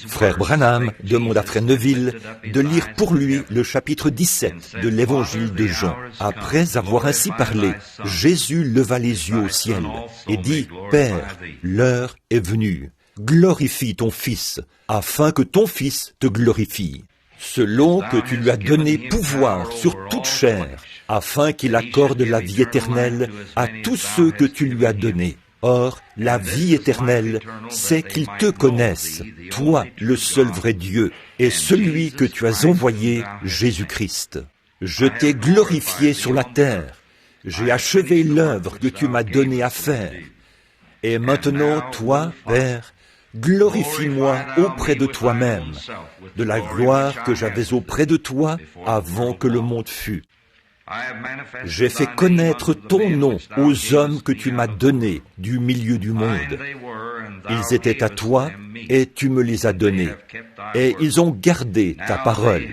Frère Branham demande à Frère Neville de lire pour lui le chapitre 17 de l'Évangile de Jean. Après avoir ainsi parlé, Jésus leva les yeux au ciel et dit, « Père, l'heure est venue. Glorifie ton Fils, afin que ton Fils te glorifie. Selon que tu lui as donné pouvoir sur toute chair, afin qu'il accorde la vie éternelle à tous ceux que tu lui as donnés. Or, la vie éternelle, c'est qu'ils te connaissent, toi, le seul vrai Dieu, et celui que tu as envoyé, Jésus-Christ. Je t'ai glorifié sur la terre. J'ai achevé l'œuvre que tu m'as donnée à faire. Et maintenant, toi, Père, glorifie-moi auprès de toi-même, de la gloire que j'avais auprès de toi avant que le monde fût. J'ai fait connaître ton nom aux hommes que tu m'as donnés du milieu du monde. Ils étaient à toi et tu me les as donnés, et ils ont gardé ta parole.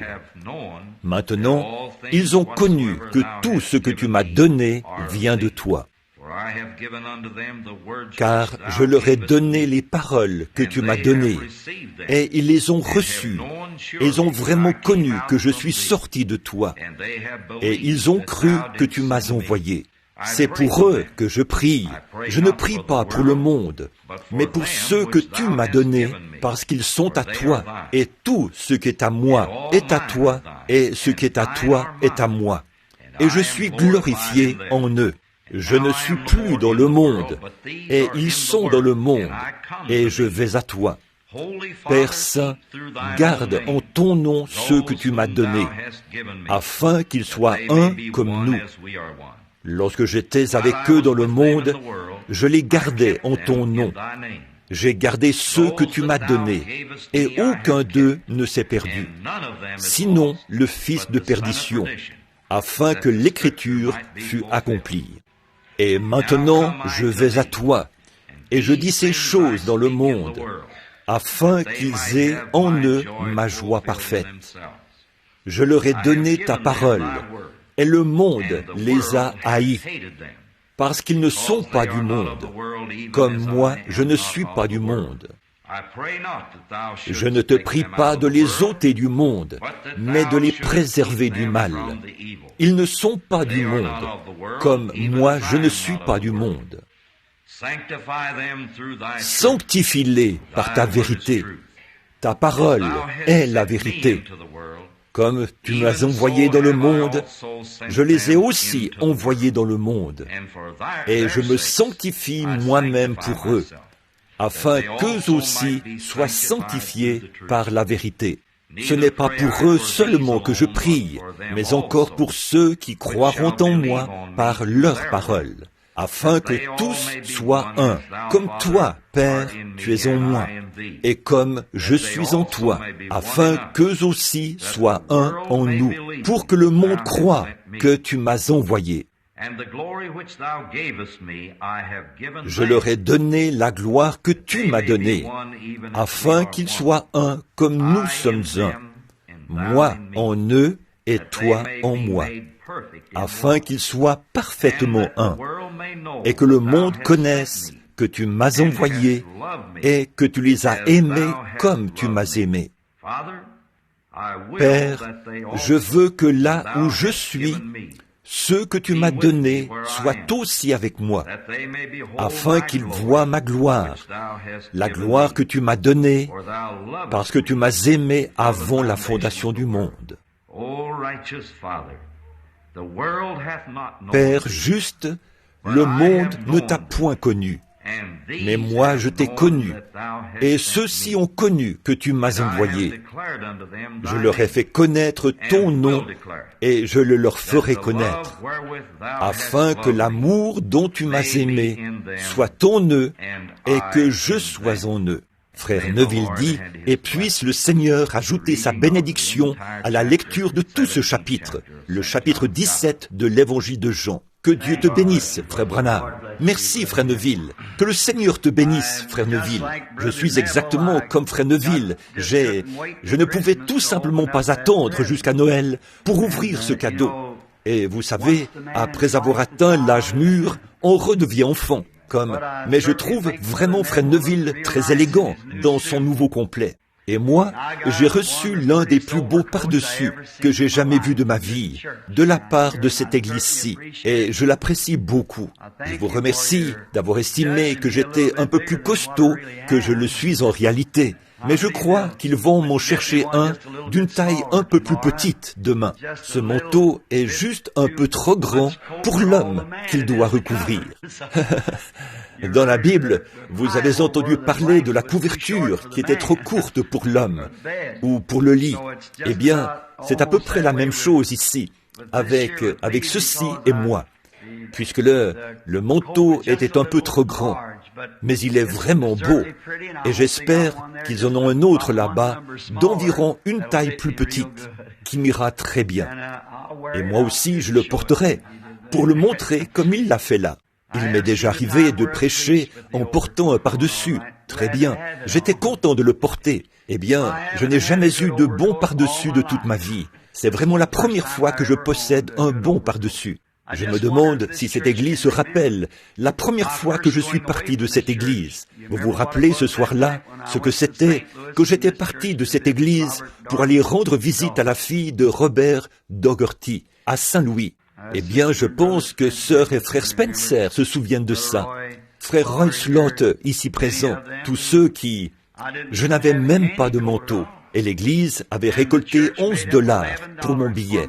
Maintenant, ils ont connu que tout ce que tu m'as donné vient de toi. Car je leur ai donné les paroles que tu m'as données, et ils les ont reçues. Ils ont vraiment connu que je suis sorti de toi, et ils ont cru que tu m'as envoyé. C'est pour eux que je prie. Je ne prie pas pour le monde, mais pour ceux que tu m'as donnés, parce qu'ils sont à toi, et tout ce qui est à moi est à toi, et ce qui est à toi est à moi. Et je suis glorifié en eux. Je ne suis plus dans le monde, et ils sont dans le monde, et je vais à toi. Père Saint, garde en ton nom ceux que tu m'as donnés, afin qu'ils soient un comme nous. Lorsque j'étais avec eux dans le monde, je les gardais en ton nom. J'ai gardé ceux que tu m'as donnés, et aucun d'eux ne s'est perdu, sinon le fils de perdition, afin que l'Écriture fût accomplie. Et maintenant, je vais à toi, et je dis ces choses dans le monde, afin qu'ils aient en eux ma joie parfaite. Je leur ai donné ta parole, et le monde les a haïs, parce qu'ils ne sont pas du monde, comme moi je ne suis pas du monde. Je ne te prie pas de les ôter du monde, mais de les préserver du mal. Ils ne sont pas du monde, comme moi je ne suis pas du monde. Sanctifie-les par ta vérité. Ta parole est la vérité. Comme tu m'as envoyé dans le monde, je les ai aussi envoyés dans le monde, et je me sanctifie moi-même pour eux, afin qu'eux aussi soient sanctifiés par la vérité. Ce n'est pas pour eux seulement que je prie, mais encore pour ceux qui croiront en moi par leur parole, afin que tous soient un, comme toi, Père, tu es en moi, et comme je suis en toi, afin qu'eux aussi soient un en nous, pour que le monde croie que tu m'as envoyé. Je leur ai donné la gloire que tu m'as donnée, afin qu'ils soient un comme nous sommes un, moi en eux et toi en moi, afin qu'ils soient parfaitement un, et que le monde connaisse que tu m'as envoyé et que tu les as aimés comme tu m'as aimé. Père, je veux que là où je suis, ceux que tu m'as donnés soient aussi avec moi, afin qu'ils voient ma gloire, la gloire que tu m'as donnée, parce que tu m'as aimé avant la fondation du monde. Père juste, le monde ne t'a point connu, mais moi je t'ai connu, et ceux-ci ont connu que tu m'as envoyé. Je leur ai fait connaître ton nom, et je le leur ferai connaître, afin que l'amour dont tu m'as aimé soit en eux, et que je sois en eux. Frère Neville dit, et puisse le Seigneur ajouter sa bénédiction à la lecture de tout ce chapitre, le chapitre 17 de l'Évangile de Jean. Que Dieu te bénisse, Frère Branham. Merci, Frère Neville. Que le Seigneur te bénisse, Frère Neville. Je suis exactement comme Frère Neville. Je ne pouvais tout simplement pas attendre jusqu'à Noël pour ouvrir ce cadeau. Et vous savez, après avoir atteint l'âge mûr, on redevient enfant. Mais je trouve vraiment Frère Neville très élégant dans son nouveau complet. Et moi, j'ai reçu l'un des plus beaux par-dessus que j'ai jamais vu de ma vie, de la part de cette église-ci, et je l'apprécie beaucoup. Je vous remercie d'avoir estimé que j'étais un peu plus costaud que je le suis en réalité, mais je crois qu'ils vont m'en chercher un d'une taille un peu plus petite demain. Ce manteau est juste un peu trop grand pour l'homme qu'il doit recouvrir. Dans la Bible, vous avez entendu parler de la couverture qui était trop courte pour l'homme ou pour le lit. Eh bien, c'est à peu près la même chose ici, avec ceci et moi, puisque le manteau était un peu trop grand, mais il est vraiment beau, et j'espère qu'ils en ont un autre là-bas d'environ une taille plus petite, qui m'ira très bien. Et moi aussi, je le porterai, pour le montrer comme il l'a fait là. Il m'est déjà arrivé de prêcher en portant un par-dessus. Très bien, j'étais content de le porter. Eh bien, je n'ai jamais eu de bon par-dessus de toute ma vie. C'est vraiment la première fois que je possède un bon par-dessus. Je me demande si cette église se rappelle la première fois que je suis parti de cette église. Vous vous rappelez ce soir-là ce que c'était que j'étais parti de cette église pour aller rendre visite à la fille de Robert Dougherty à Saint-Louis. Eh bien, je pense que sœur et frère Spencer se souviennent de ça. Frère Roy Slaughter, ici présent, tous ceux qui... Je n'avais même pas de manteau, et l'église avait récolté 11 $ pour mon billet,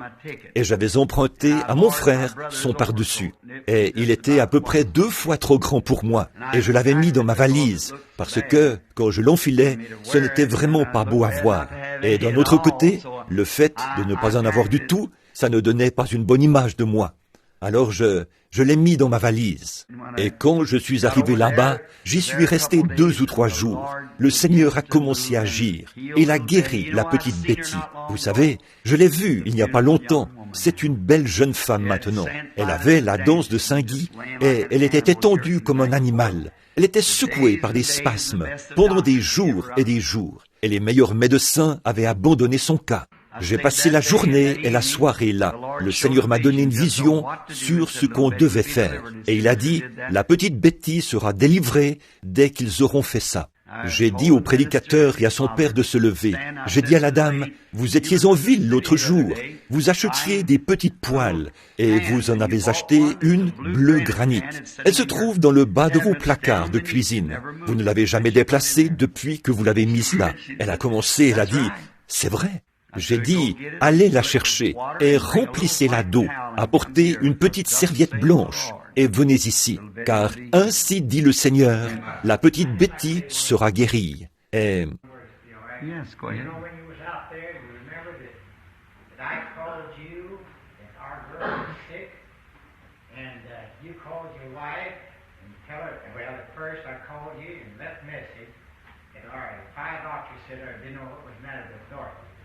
et j'avais emprunté à mon frère son par-dessus. Et il était à peu près 2 fois trop grand pour moi, et je l'avais mis dans ma valise, parce que, quand je l'enfilais, ce n'était vraiment pas beau à voir. Et d'un autre côté, le fait de ne pas en avoir du tout, ça ne donnait pas une bonne image de moi. Alors je l'ai mis dans ma valise. Et quand je suis arrivé là-bas, j'y suis resté 2 ou 3 jours. Le Seigneur a commencé à agir. Et il a guéri la petite Betty. Vous savez, je l'ai vue il n'y a pas longtemps. C'est une belle jeune femme maintenant. Elle avait la danse de Saint-Guy et elle était étendue comme un animal. Elle était secouée par des spasmes pendant des jours et des jours. Et les meilleurs médecins avaient abandonné son cas. J'ai passé la journée et la soirée là. Le Seigneur m'a donné une vision sur ce qu'on devait faire. Et il a dit, la petite Betty sera délivrée dès qu'ils auront fait ça. J'ai dit au prédicateur et à son père de se lever. J'ai dit à la dame, vous étiez en ville l'autre jour. Vous achetiez des petites poêles et vous en avez acheté une bleu granit. Elle se trouve dans le bas de vos placards de cuisine. Vous ne l'avez jamais déplacée depuis que vous l'avez mise là. Elle a commencé, elle a dit, c'est vrai. J'ai dit, allez la chercher et remplissez-la d'eau. Apportez une petite serviette blanche et venez ici, car ainsi dit le Seigneur, la petite Betty sera guérie. Et...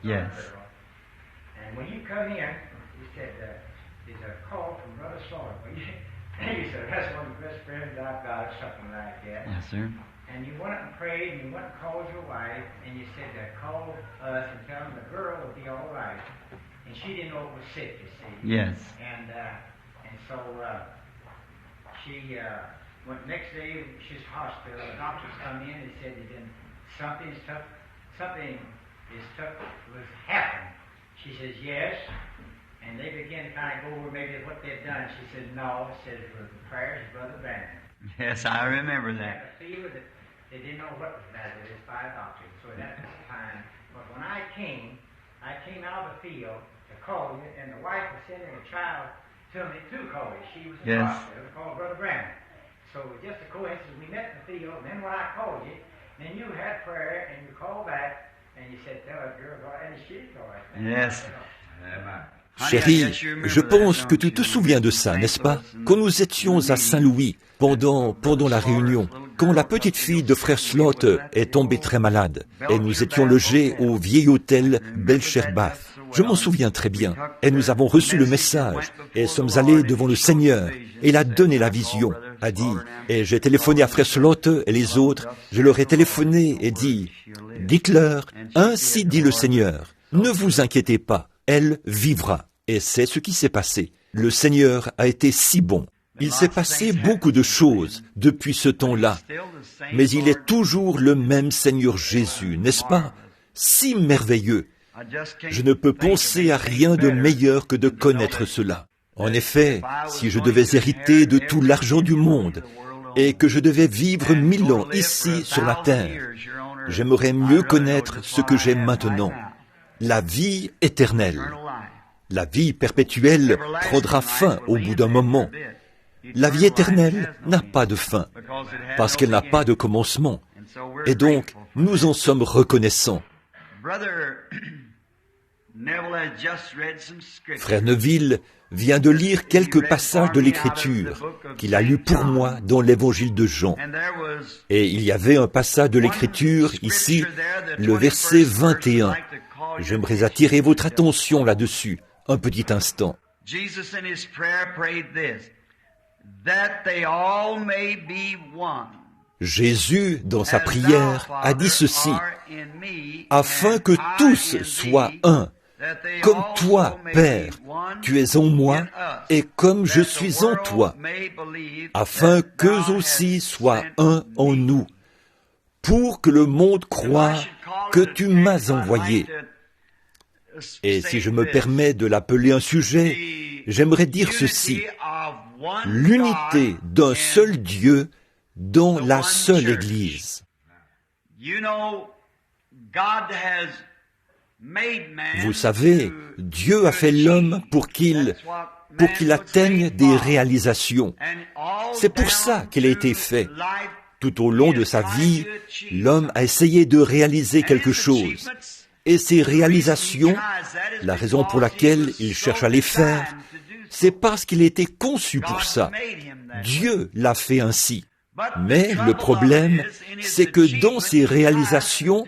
Yes. And when you come in, he said, there's a call from Brother Sawyer. He said, that's one of the best friends I've got, or something like that. Yes, sir. And you went and prayed, and you went and called your wife, and you said, call us and tell them the girl will be all right. And she didn't know it was sick, you see. Yes. And so she went next day, she's hospital. The doctors come in and said, something was happening. She says, yes. And they began to kind of go over maybe what they'd done. She said, no. It said, it was the prayers of Brother Brandon. Yes, I remember They that. had a fever that they didn't know what was bad. It was by a doctor. So at that time, but when I came out of the field to call you, and the wife was sending a child to me to call you. She was in the hospital. It was called Brother Brandon. So it was just a coincidence. We met in the field, and then when I called you, then you had prayer, and you called back, and you said, tell that girl, and she told us. Yes. Chérie, je pense que tu te souviens de ça, n'est-ce pas? Quand nous étions à Saint-Louis, pendant la réunion, quand la petite fille de frère Slaughter est tombée très malade, et nous étions logés au vieil hôtel Belcher-Bath. Je m'en souviens très bien, et nous avons reçu le message, et sommes allés devant le Seigneur, et il a donné la vision, a dit, et j'ai téléphoné à frère Slaughter et les autres, je leur ai téléphoné et dit, dites-leur, ainsi dit le Seigneur, ne vous inquiétez pas, elle vivra. Et c'est ce qui s'est passé. Le Seigneur a été si bon. Il s'est passé beaucoup de choses depuis ce temps-là, mais il est toujours le même Seigneur Jésus, n'est-ce pas? Si merveilleux! Je ne peux penser à rien de meilleur que de connaître cela. En effet, si je devais hériter de tout l'argent du monde et que je devais vivre 1000 ans ici sur la terre, j'aimerais mieux connaître ce que j'ai maintenant, la vie éternelle. La vie perpétuelle prendra fin au bout d'un moment. La vie éternelle n'a pas de fin, parce qu'elle n'a pas de commencement. Et donc, nous en sommes reconnaissants. Frère Neville vient de lire quelques passages de l'Écriture qu'il a lus pour moi dans l'Évangile de Jean. Et il y avait un passage de l'Écriture, ici, le verset 21. J'aimerais attirer votre attention là-dessus, un petit instant. Jésus, dans sa prière, a dit ceci, « Afin que tous soient un, comme toi, Père, tu es en moi, et comme je suis en toi, afin qu'eux aussi soient un en nous, pour que le monde croie que tu m'as envoyé. » Et si je me permets de l'appeler un sujet, j'aimerais dire ceci, l'unité d'un seul Dieu dans la seule Église. Vous savez, Dieu a fait l'homme pour qu'il atteigne des réalisations. C'est pour ça qu'il a été fait. Tout au long de sa vie, l'homme a essayé de réaliser quelque chose. Et ces réalisations, la raison pour laquelle il cherche à les faire, c'est parce qu'il a été conçu pour ça. Dieu l'a fait ainsi. Mais le problème, c'est que dans ses réalisations,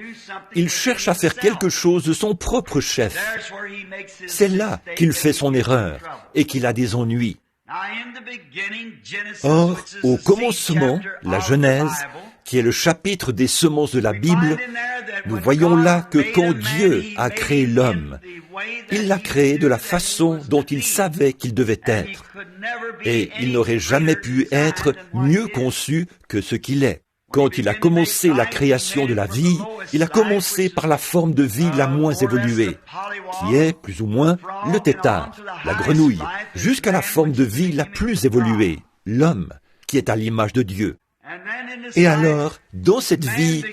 il cherche à faire quelque chose de son propre chef. C'est là qu'il fait son erreur et qu'il a des ennuis. Or, au commencement, la Genèse, qui est le chapitre des semences de la Bible, nous voyons là que quand Dieu a créé l'homme, il l'a créé de la façon dont il savait qu'il devait être. Et il n'aurait jamais pu être mieux conçu que ce qu'il est. Quand il a commencé la création de la vie, il a commencé par la forme de vie la moins évoluée, qui est, plus ou moins, le tétard, la grenouille, jusqu'à la forme de vie la plus évoluée, l'homme, qui est à l'image de Dieu. Et alors, dans cette vie,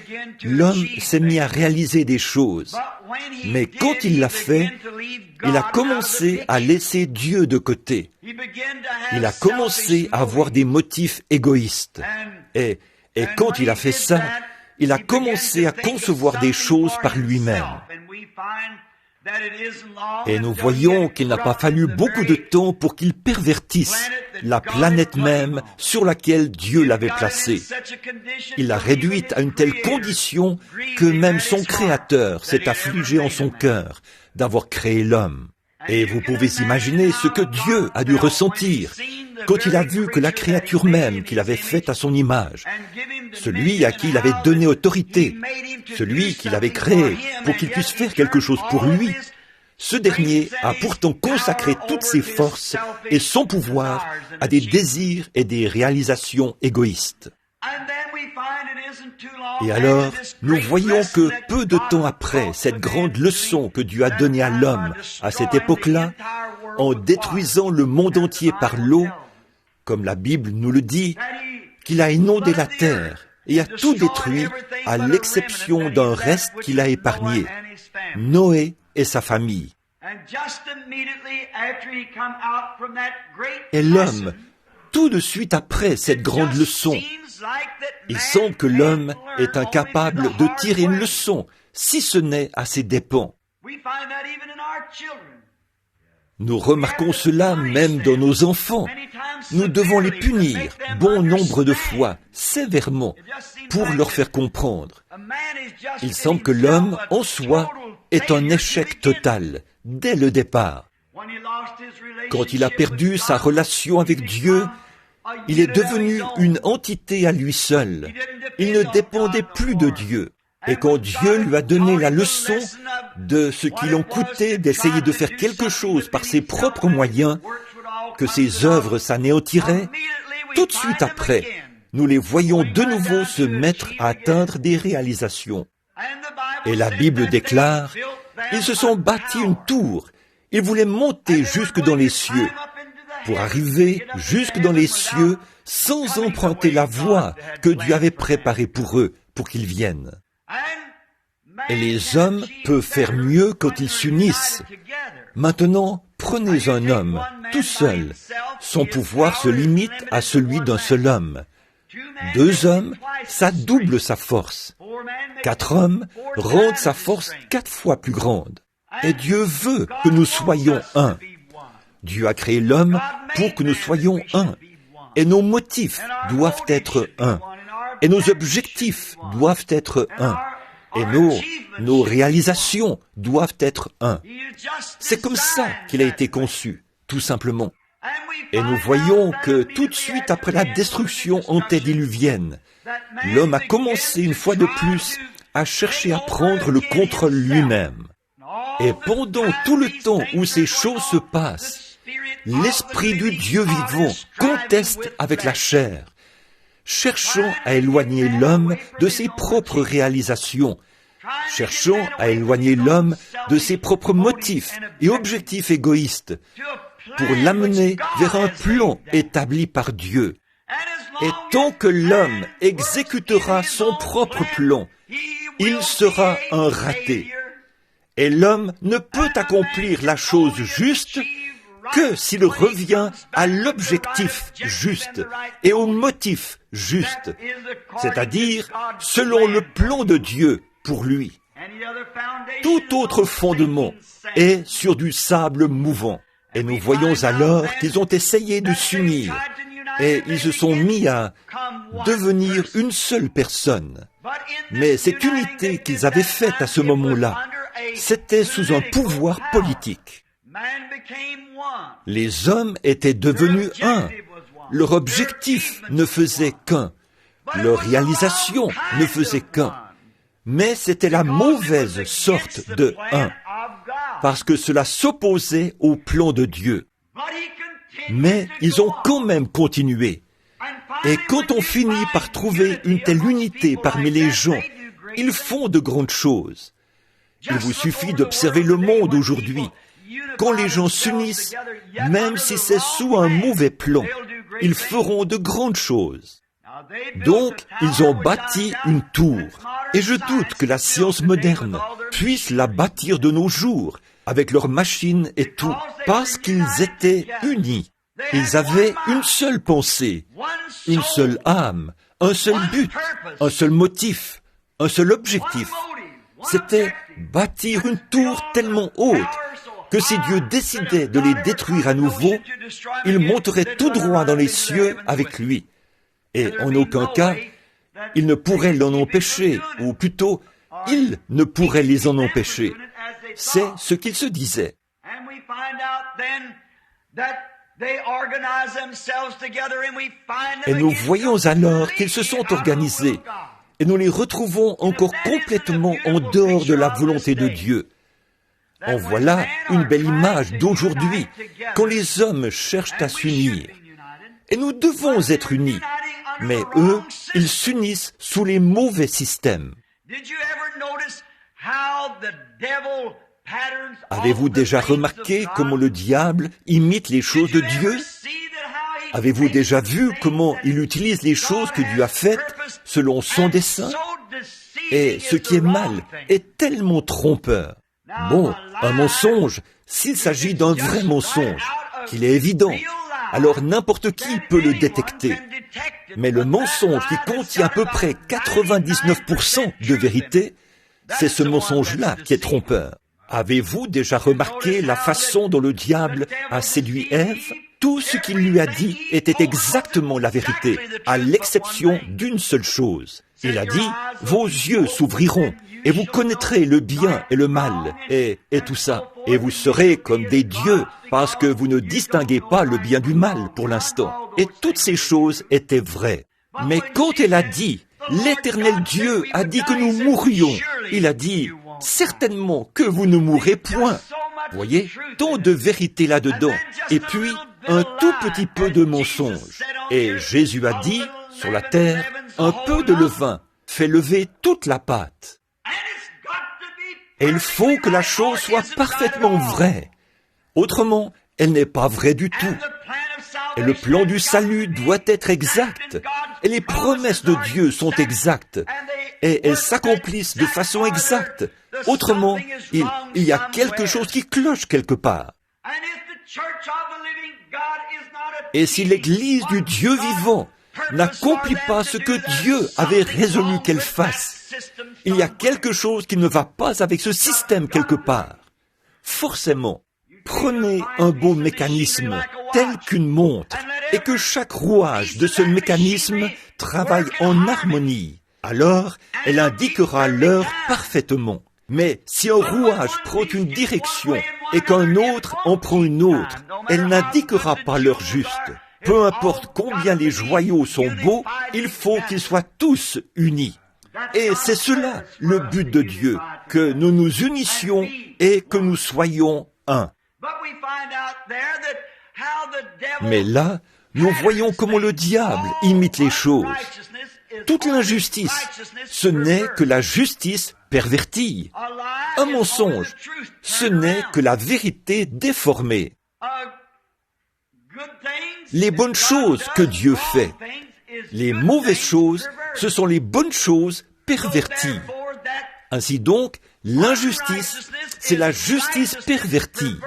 l'homme s'est mis à réaliser des choses. Mais quand il l'a fait, il a commencé à laisser Dieu de côté. Il a commencé à avoir des motifs égoïstes. Et quand il a fait ça, il a commencé à concevoir des choses par lui-même. Et nous voyons qu'il n'a pas fallu beaucoup de temps pour qu'il pervertisse la planète même sur laquelle Dieu l'avait placée. Il l'a réduite à une telle condition que même son Créateur s'est affligé en son cœur d'avoir créé l'homme. Et vous pouvez imaginer ce que Dieu a dû ressentir quand il a vu que la créature même qu'il avait faite à son image, celui à qui il avait donné autorité, celui qu'il avait créé pour qu'il puisse faire quelque chose pour lui, ce dernier a pourtant consacré toutes ses forces et son pouvoir à des désirs et des réalisations égoïstes. Et alors, nous voyons que peu de temps après cette grande leçon que Dieu a donnée à l'homme à cette époque-là, en détruisant le monde entier par l'eau, comme la Bible nous le dit, qu'il a inondé la terre et a tout détruit à l'exception d'un reste qu'il a épargné, Noé et sa famille. Et l'homme, tout de suite après cette grande leçon, il semble que l'homme est incapable de tirer une leçon, si ce n'est à ses dépens. Nous remarquons cela même dans nos enfants. Nous devons les punir bon nombre de fois, sévèrement, pour leur faire comprendre. Il semble que l'homme, en soi, est un échec total, dès le départ. Quand il a perdu sa relation avec Dieu, il est devenu une entité à lui seul. Il ne dépendait plus de Dieu. Et quand Dieu lui a donné la leçon de ce qu'il en coûtait d'essayer de faire quelque chose par ses propres moyens, que ses œuvres s'anéantiraient, tout de suite après, nous les voyons de nouveau se mettre à atteindre des réalisations. Et la Bible déclare, ils se sont bâtis une tour, ils voulaient monter jusque dans les cieux, pour arriver jusque dans les cieux sans emprunter la voie que Dieu avait préparée pour eux, pour qu'ils viennent. Et les hommes peuvent faire mieux quand ils s'unissent. Maintenant, prenez un homme, tout seul. Son pouvoir se limite à celui d'un seul homme. 2 hommes, ça double sa force. 4 hommes rendent sa force 4 fois plus grande. Et Dieu veut que nous soyons un. Dieu a créé l'homme pour que nous soyons un. Et nos motifs doivent être un. Et nos objectifs doivent être un. Et nos réalisations doivent être un. C'est comme ça qu'il a été conçu, tout simplement. Et nous voyons que tout de suite après la destruction antédiluvienne, l'homme a commencé une fois de plus à chercher à prendre le contrôle lui-même. Et pendant tout le temps où ces choses se passent, l'Esprit du Dieu vivant conteste avec la chair, cherchant à éloigner l'homme de ses propres réalisations, cherchant à éloigner l'homme de ses propres motifs et objectifs égoïstes, pour l'amener vers un plan établi par Dieu. Et tant que l'homme exécutera son propre plan, il sera un raté. Et l'homme ne peut accomplir la chose juste que s'il revient à l'objectif juste et au motif juste, c'est-à-dire selon le plan de Dieu pour lui. Tout autre fondement est sur du sable mouvant. Et nous voyons alors qu'ils ont essayé de s'unir et ils se sont mis à devenir une seule personne. Mais cette unité qu'ils avaient faite à ce moment-là, c'était sous un pouvoir politique. Les hommes étaient devenus un. Leur objectif ne faisait qu'un. Leur réalisation ne faisait qu'un. Mais c'était la mauvaise sorte de un, parce que cela s'opposait au plan de Dieu. Mais ils ont quand même continué. Et quand on finit par trouver une telle unité parmi les gens, ils font de grandes choses. Il vous suffit d'observer le monde aujourd'hui. Quand les gens s'unissent, même si c'est sous un mauvais plan, ils feront de grandes choses. Donc, ils ont bâti une tour. Et je doute que la science moderne puisse la bâtir de nos jours, avec leurs machines et tout, parce qu'ils étaient unis. Ils avaient une seule pensée, une seule âme, un seul but, un seul motif, un seul objectif. C'était bâtir une tour tellement haute que si Dieu décidait de les détruire à nouveau, ils monteraient tout droit dans les cieux avec lui. Et en aucun cas, il ne pourrait l'en empêcher, ou plutôt, il ne pourrait les en empêcher. C'est ce qu'ils se disaient. Et nous voyons alors qu'ils se sont organisés, et nous les retrouvons encore complètement en dehors de la volonté de Dieu. En voilà une belle image d'aujourd'hui, quand les hommes cherchent à s'unir. Et nous devons être unis, mais eux, ils s'unissent sous les mauvais systèmes. Avez-vous déjà remarqué comment le diable imite les choses de Dieu? Avez-vous déjà vu comment il utilise les choses que Dieu a faites selon son dessein? Et ce qui est mal est tellement trompeur. Bon, un mensonge, s'il s'agit d'un vrai mensonge, qu'il est évident, alors n'importe qui peut le détecter. Mais le mensonge qui contient à peu près 99% de vérité, c'est ce mensonge-là qui est trompeur. Avez-vous déjà remarqué la façon dont le diable a séduit Ève? Tout ce qu'il lui a dit était exactement la vérité, à l'exception d'une seule chose. Il a dit, « Vos yeux s'ouvriront, et vous connaîtrez le bien et le mal, et tout ça. Et vous serez comme des dieux, parce que vous ne distinguez pas le bien du mal pour l'instant. » Et toutes ces choses étaient vraies. Mais quand elle a dit, « L'Éternel Dieu a dit que nous mourrions », il a dit, « Certainement que vous ne mourrez point. » Voyez, tant de vérité là-dedans. Et puis, un tout petit peu de mensonge. Et Jésus a dit, sur la terre, un peu de levain fait lever toute la pâte. Et il faut que la chose soit parfaitement vraie. Autrement, elle n'est pas vraie du tout. Et le plan du salut doit être exact. Et les promesses de Dieu sont exactes. Et elles s'accomplissent de façon exacte. Autrement, il y a quelque chose qui cloche quelque part. Et si l'Église du Dieu vivant n'accomplit pas ce que Dieu avait résolu qu'elle fasse, il y a quelque chose qui ne va pas avec ce système quelque part. Forcément, prenez un beau mécanisme tel qu'une montre et que chaque rouage de ce mécanisme travaille en harmonie. Alors, elle indiquera l'heure parfaitement. Mais si un rouage prend une direction et qu'un autre en prend une autre, elle n'indiquera pas l'heure juste. Peu importe combien les joyaux sont beaux, il faut qu'ils soient tous unis. Et c'est cela le but de Dieu, que nous nous unissions et que nous soyons un. Mais là, nous voyons comment le diable imite les choses. Toute l'injustice, ce n'est que la justice pervertie. Un mensonge, ce n'est que la vérité déformée. Les bonnes choses que Dieu fait, les mauvaises choses, ce sont les bonnes choses perverties. Ainsi donc, l'injustice, c'est la justice pervertie.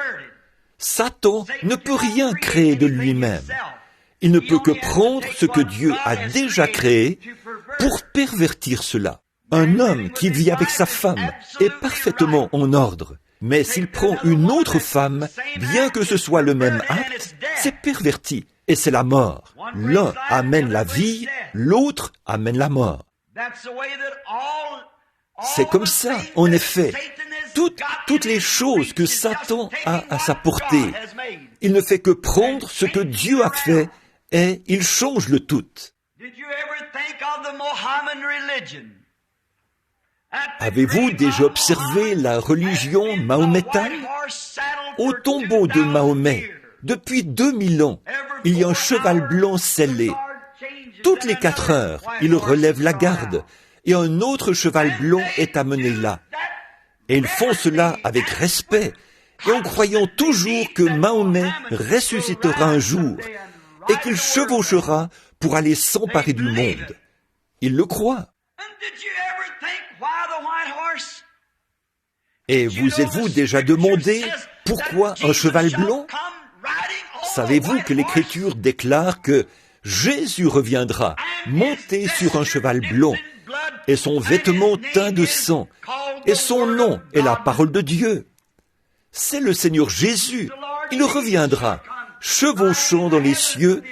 Satan ne peut rien créer de lui-même. Il ne peut que prendre ce que Dieu a déjà créé pour pervertir cela. Un homme qui vit avec sa femme est parfaitement en ordre. Mais s'il prend une autre femme, bien que ce soit le même acte, c'est perverti et c'est la mort. L'un amène la vie, l'autre amène la mort. C'est comme ça, en effet. Toutes les choses que Satan a à sa portée, il ne fait que prendre ce que Dieu a fait et il change le tout. Avez-vous déjà observé la religion mahométane? Au tombeau de Mahomet, depuis 2000 ans, il y a un cheval blanc scellé. Toutes les 4 heures, il relève la garde et un autre cheval blanc est amené là. Et ils font cela avec respect et en croyant toujours que Mahomet ressuscitera un jour et qu'il chevauchera pour aller s'emparer du monde. Ils le croient. Et vous êtes-vous déjà demandé pourquoi un cheval blanc? Savez-vous que l'Écriture déclare que Jésus reviendra monté sur un cheval blanc et son vêtement teint de sang et son nom est la parole de Dieu? C'est le Seigneur Jésus. Il reviendra chevauchant dans les cieux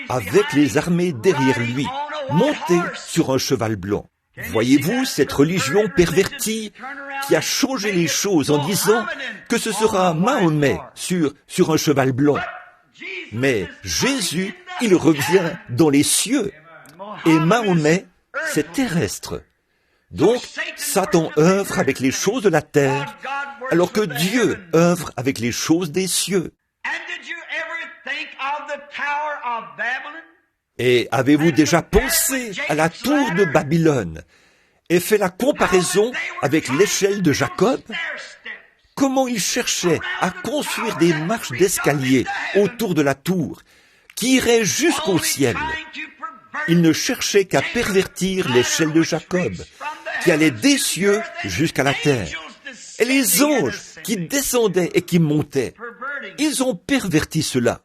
avec les armées derrière lui, monté sur un cheval blanc. Voyez-vous cette religion pervertie qui a changé les choses en disant que ce sera Mahomet sur un cheval blanc. Mais Jésus, il revient dans les cieux. Et Mahomet, c'est terrestre. Donc, Satan œuvre avec les choses de la terre, alors que Dieu œuvre avec les choses des cieux. Et avez-vous déjà pensé à la tour de Babylone et fait la comparaison avec l'échelle de Jacob? Comment il cherchait à construire des marches d'escalier autour de la tour qui iraient jusqu'au ciel. Il ne cherchait qu'à pervertir l'échelle de Jacob qui allait des cieux jusqu'à la terre. Et les anges qui descendaient et qui montaient, ils ont perverti cela.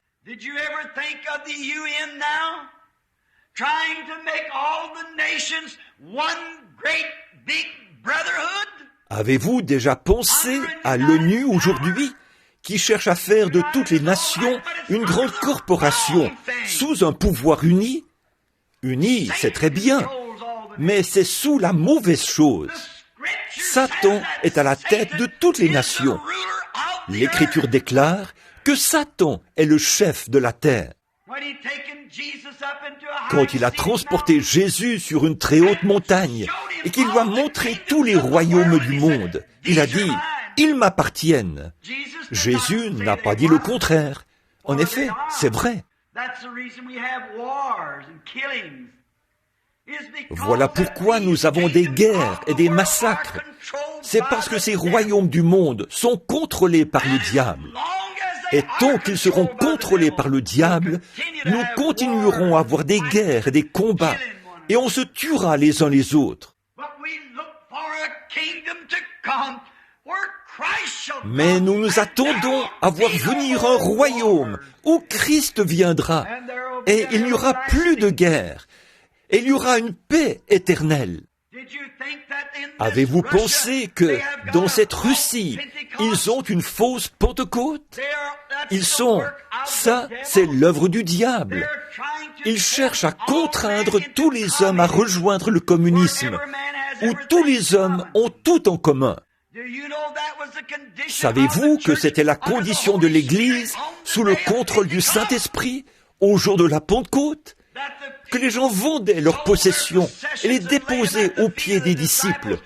Avez-vous déjà pensé à l'ONU aujourd'hui, qui cherche à faire de toutes les nations une grande corporation sous un pouvoir uni? Uni, c'est très bien, mais c'est sous la mauvaise chose. Satan est à la tête de toutes les nations. L'Écriture déclare que Satan est le chef de la terre. Quand il a transporté Jésus sur une très haute montagne et qu'il lui a montré tous les royaumes du monde, il a dit « Ils m'appartiennent ». Jésus n'a pas dit le contraire. En effet, c'est vrai. Voilà pourquoi nous avons des guerres et des massacres. C'est parce que ces royaumes du monde sont contrôlés par le diable. Et tant qu'ils seront contrôlés par le diable, nous continuerons à avoir des guerres et des combats, et on se tuera les uns les autres. Mais nous nous attendons à voir venir un royaume où Christ viendra, et il n'y aura plus de guerre, et il y aura une paix éternelle. Avez-vous pensé que dans cette Russie, ils ont une fausse Pentecôte? Ça, c'est l'œuvre du diable. Ils cherchent à contraindre tous les hommes à rejoindre le communisme, où tous les hommes ont tout en commun. Savez-vous que c'était la condition de l'Église sous le contrôle du Saint-Esprit au jour de la Pentecôte? Que les gens vendaient leurs possessions et les déposaient aux pieds des disciples.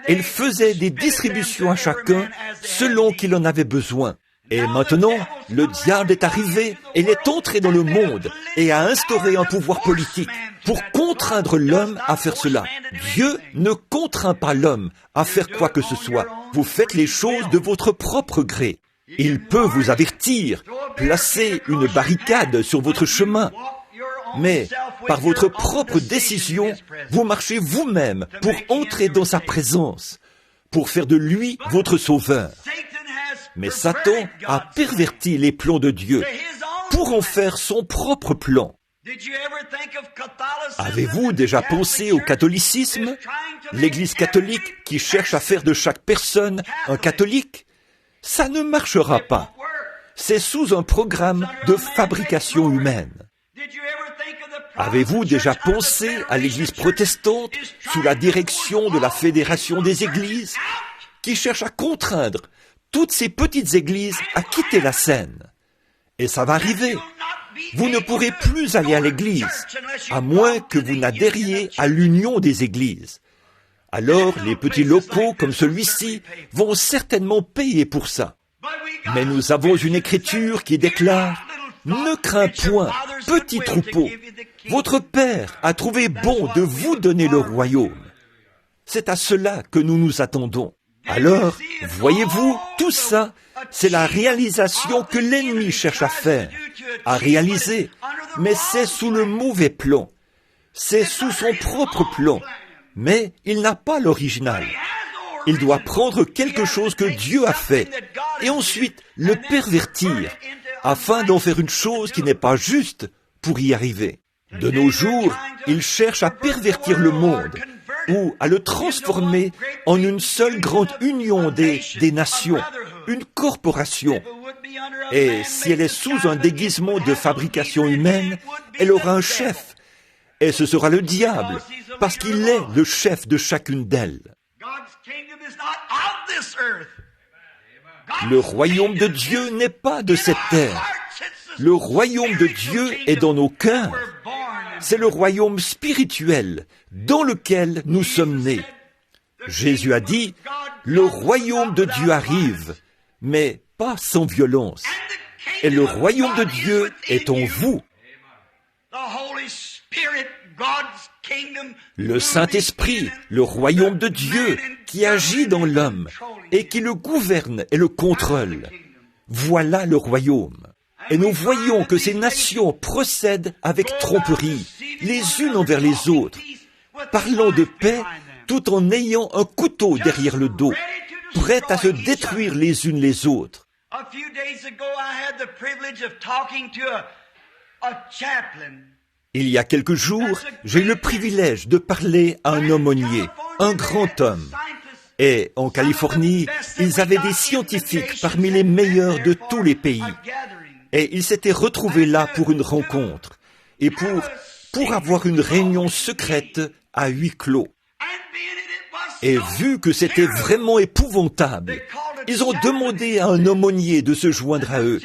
Et ils faisaient des distributions à chacun selon qu'il en avait besoin. Et maintenant, le diable est arrivé et il est entré dans le monde et a instauré un pouvoir politique pour contraindre l'homme à faire cela. Dieu ne contraint pas l'homme à faire quoi que ce soit. Vous faites les choses de votre propre gré. Il peut vous avertir, placer une barricade sur votre chemin. Mais, par votre propre décision, vous marchez vous-même pour entrer dans sa présence, pour faire de lui votre sauveur. Mais Satan a perverti les plans de Dieu pour en faire son propre plan. Avez-vous déjà pensé au catholicisme, l'Église catholique qui cherche à faire de chaque personne un catholique? Ça ne marchera pas. C'est sous un programme de fabrication humaine. Avez-vous déjà pensé à l'Église protestante sous la direction de la Fédération des Églises qui cherche à contraindre toutes ces petites églises à quitter la scène? Et ça va arriver. Vous ne pourrez plus aller à l'église, à moins que vous n'adhériez à l'union des églises. Alors, les petits locaux comme celui-ci vont certainement payer pour ça. Mais nous avons une écriture qui déclare « Ne crains point, petit troupeau, votre Père a trouvé bon de vous donner le royaume. » C'est à cela que nous nous attendons. Alors, voyez-vous, tout ça, c'est la réalisation que l'ennemi cherche à faire, à réaliser, mais c'est sous le mauvais plan. C'est sous son propre plan, mais il n'a pas l'original. Il doit prendre quelque chose que Dieu a fait et ensuite le pervertir, afin d'en faire une chose qui n'est pas juste pour y arriver. De nos jours, il cherche à pervertir le monde, ou à le transformer en une seule grande union des nations, une corporation. Et si elle est sous un déguisement de fabrication humaine, elle aura un chef. Et ce sera le diable, parce qu'il est le chef de chacune d'elles. Le royaume de Dieu n'est pas de cette terre. Le royaume de Dieu est dans nos cœurs. C'est le royaume spirituel dans lequel nous sommes nés. Jésus a dit, « Le royaume de Dieu arrive, mais pas sans violence. Et le royaume de Dieu est en vous. » Le Saint-Esprit, le royaume de Dieu qui agit dans l'homme et qui le gouverne et le contrôle. Voilà le royaume. Et nous voyons que ces nations procèdent avec tromperie, les unes envers les autres, parlant de paix tout en ayant un couteau derrière le dos, prêtes à se détruire les unes les autres. Il y a quelques jours, j'ai eu le privilège de parler à un aumônier, un grand homme. Et en Californie, ils avaient des scientifiques parmi les meilleurs de tous les pays. Et ils s'étaient retrouvés là pour une rencontre et pour avoir une réunion secrète à huis clos. Et vu que c'était vraiment épouvantable, ils ont demandé à un aumônier de se joindre à eux.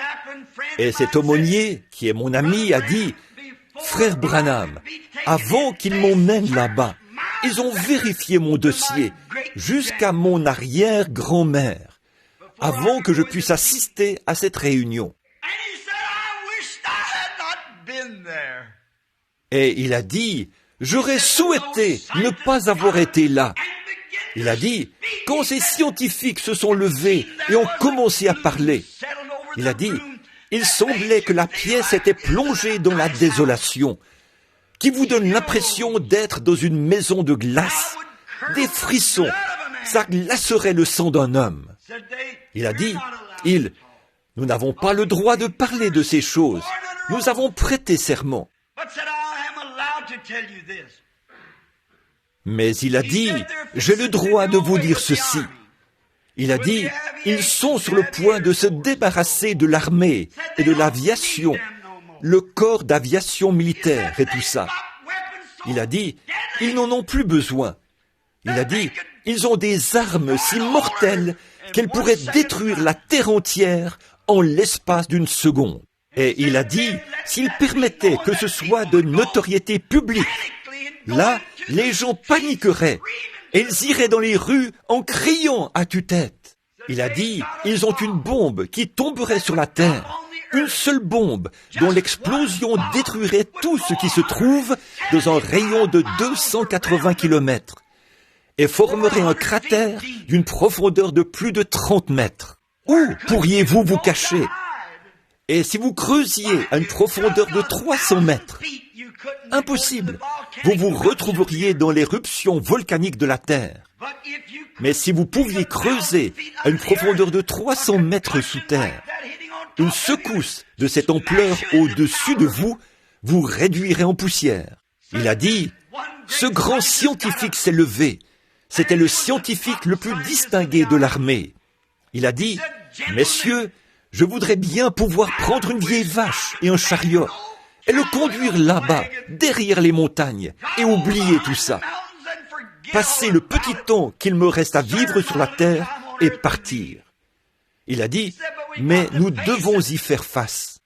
Et cet aumônier, qui est mon ami, a dit, « Frère Branham, avant qu'ils m'emmènent là-bas, ils ont vérifié mon dossier jusqu'à mon arrière-grand-mère, avant que je puisse assister à cette réunion. Et il a dit, j'aurais souhaité ne pas avoir été là. Il a dit, quand ces scientifiques se sont levés et ont commencé à parler, il a dit, il semblait que la pièce était plongée dans la désolation, qui vous donne l'impression d'être dans une maison de glace. Des frissons, ça glacerait le sang d'un homme. Il a dit, nous n'avons pas le droit de parler de ces choses. Nous avons prêté serment. Mais il a dit, j'ai le droit de vous dire ceci. Il a dit, ils sont sur le point de se débarrasser de l'armée et de l'aviation, le corps d'aviation militaire et tout ça. Il a dit, ils n'en ont plus besoin. Il a dit, ils ont des armes si mortelles qu'elles pourraient détruire la terre entière en l'espace d'une seconde. Et il a dit, s'ils permettaient que ce soit de notoriété publique, là, les gens paniqueraient et ils iraient dans les rues en criant à tue-tête. Il a dit, ils ont une bombe qui tomberait sur la terre, une seule bombe dont l'explosion détruirait tout ce qui se trouve dans un rayon de 280 kilomètres et formerait un cratère d'une profondeur de plus de 30 mètres. Où pourriez-vous vous cacher? Et si vous creusiez à une profondeur de 300 mètres, impossible, vous vous retrouveriez dans l'éruption volcanique de la Terre. Mais si vous pouviez creuser à une profondeur de 300 mètres sous terre, une secousse de cette ampleur au-dessus de vous, vous réduirait en poussière. Il a dit, ce grand scientifique s'est levé. C'était le scientifique le plus distingué de l'armée. Il a dit, messieurs, je voudrais bien pouvoir prendre une vieille vache et un chariot et le conduire là-bas, derrière les montagnes, et oublier tout ça. Passer le petit temps qu'il me reste à vivre sur la terre et partir. Il a dit, mais nous devons y faire face.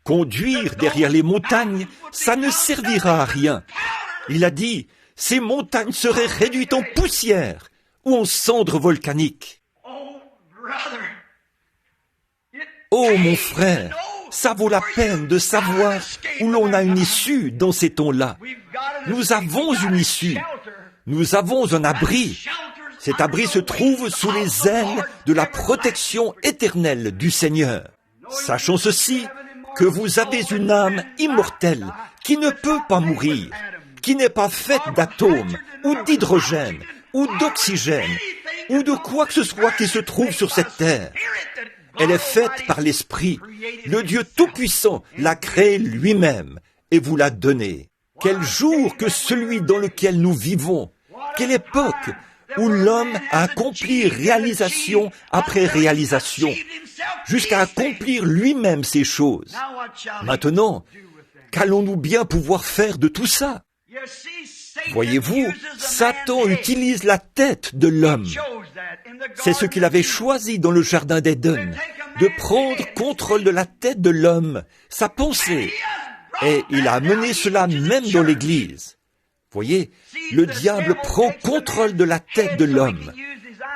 Conduire derrière les montagnes, ça ne servira à rien. Il a dit, ces montagnes seraient réduites en poussière ou en cendres volcaniques. Oh mon frère, ça vaut la peine de savoir où l'on a une issue dans ces temps-là. Nous avons une issue. Nous avons un abri. Cet abri se trouve sous les ailes de la protection éternelle du Seigneur. Sachons ceci, que vous avez une âme immortelle qui ne peut pas mourir, qui n'est pas faite d'atomes ou d'hydrogène ou d'oxygène ou de quoi que ce soit qui se trouve sur cette terre. Elle est faite par l'Esprit. Le Dieu Tout-Puissant l'a créée lui-même et vous l'a donnée. Quel jour que celui dans lequel nous vivons. Quelle époque où l'homme a accompli réalisation après réalisation, jusqu'à accomplir lui-même ces choses. Maintenant, qu'allons-nous bien pouvoir faire de tout ça? Voyez-vous, Satan utilise la tête de l'homme. C'est ce qu'il avait choisi dans le jardin d'Éden, de prendre contrôle de la tête de l'homme, sa pensée. Et il a mené cela même dans l'Église. Voyez, le diable prend contrôle de la tête de l'homme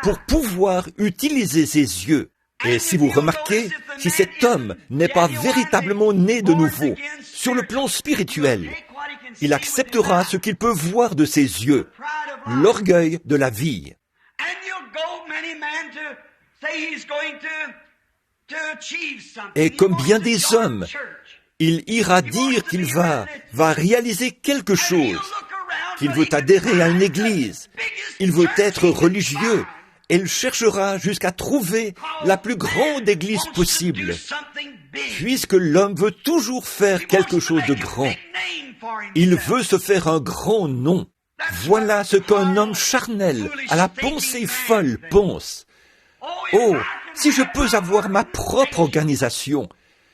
pour pouvoir utiliser ses yeux. Et si vous remarquez, si cet homme n'est pas véritablement né de nouveau, sur le plan spirituel, il acceptera ce qu'il peut voir de ses yeux, l'orgueil de la vie. Et comme bien des hommes, il ira dire qu'il va réaliser quelque chose, qu'il veut adhérer à une église, il veut être religieux, et il cherchera jusqu'à trouver la plus grande église possible, puisque l'homme veut toujours faire quelque chose de grand. Il veut se faire un grand nom. Voilà ce qu'un homme charnel, à la pensée folle, pense. Oh, si je peux avoir ma propre organisation,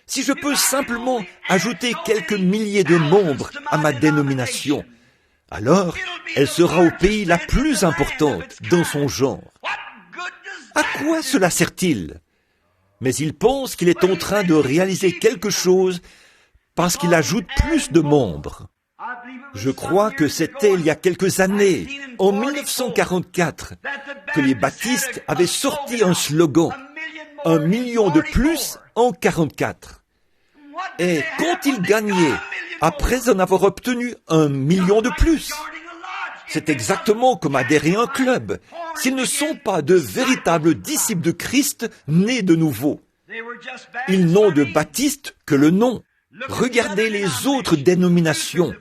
si je peux simplement ajouter quelques milliers de membres à ma dénomination, alors elle sera au pays la plus importante dans son genre. À quoi cela sert-il? Mais il pense qu'il est en train de réaliser quelque chose parce qu'il ajoute plus de membres. Je crois que c'était il y a quelques années, en 1944, que les baptistes avaient sorti un slogan, 1 million de plus en 44. Et quand ils gagnaient, après en avoir obtenu 1 million de plus, c'est exactement comme adhérer à un club. S'ils ne sont pas de véritables disciples de Christ, nés de nouveau, ils n'ont de baptiste que le nom. Regardez les autres dénominations,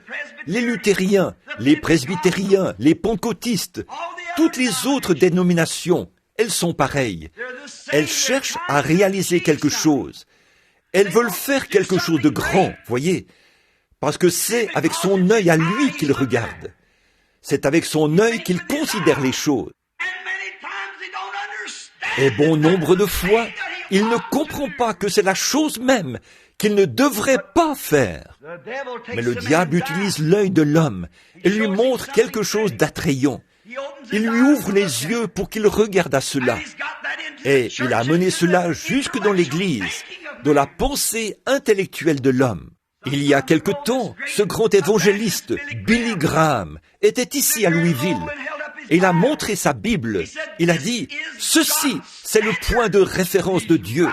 les luthériens, les presbytériens, les pentecôtistes, toutes les autres dénominations, elles sont pareilles. Elles cherchent à réaliser quelque chose. Elles veulent faire quelque chose de grand, voyez, parce que c'est avec son œil à lui qu'ils regardent. C'est avec son œil qu'il considère les choses. Et bon nombre de fois, il ne comprend pas que c'est la chose même qu'il ne devrait pas faire. Mais le diable utilise l'œil de l'homme et lui montre quelque chose d'attrayant. Il lui ouvre les yeux pour qu'il regarde à cela. Et il a amené cela jusque dans l'Église, dans la pensée intellectuelle de l'homme. Il y a quelque temps, ce grand évangéliste, Billy Graham, était ici à Louisville. Et il a montré sa Bible. Il a dit, « Ceci, c'est le point de référence de Dieu. »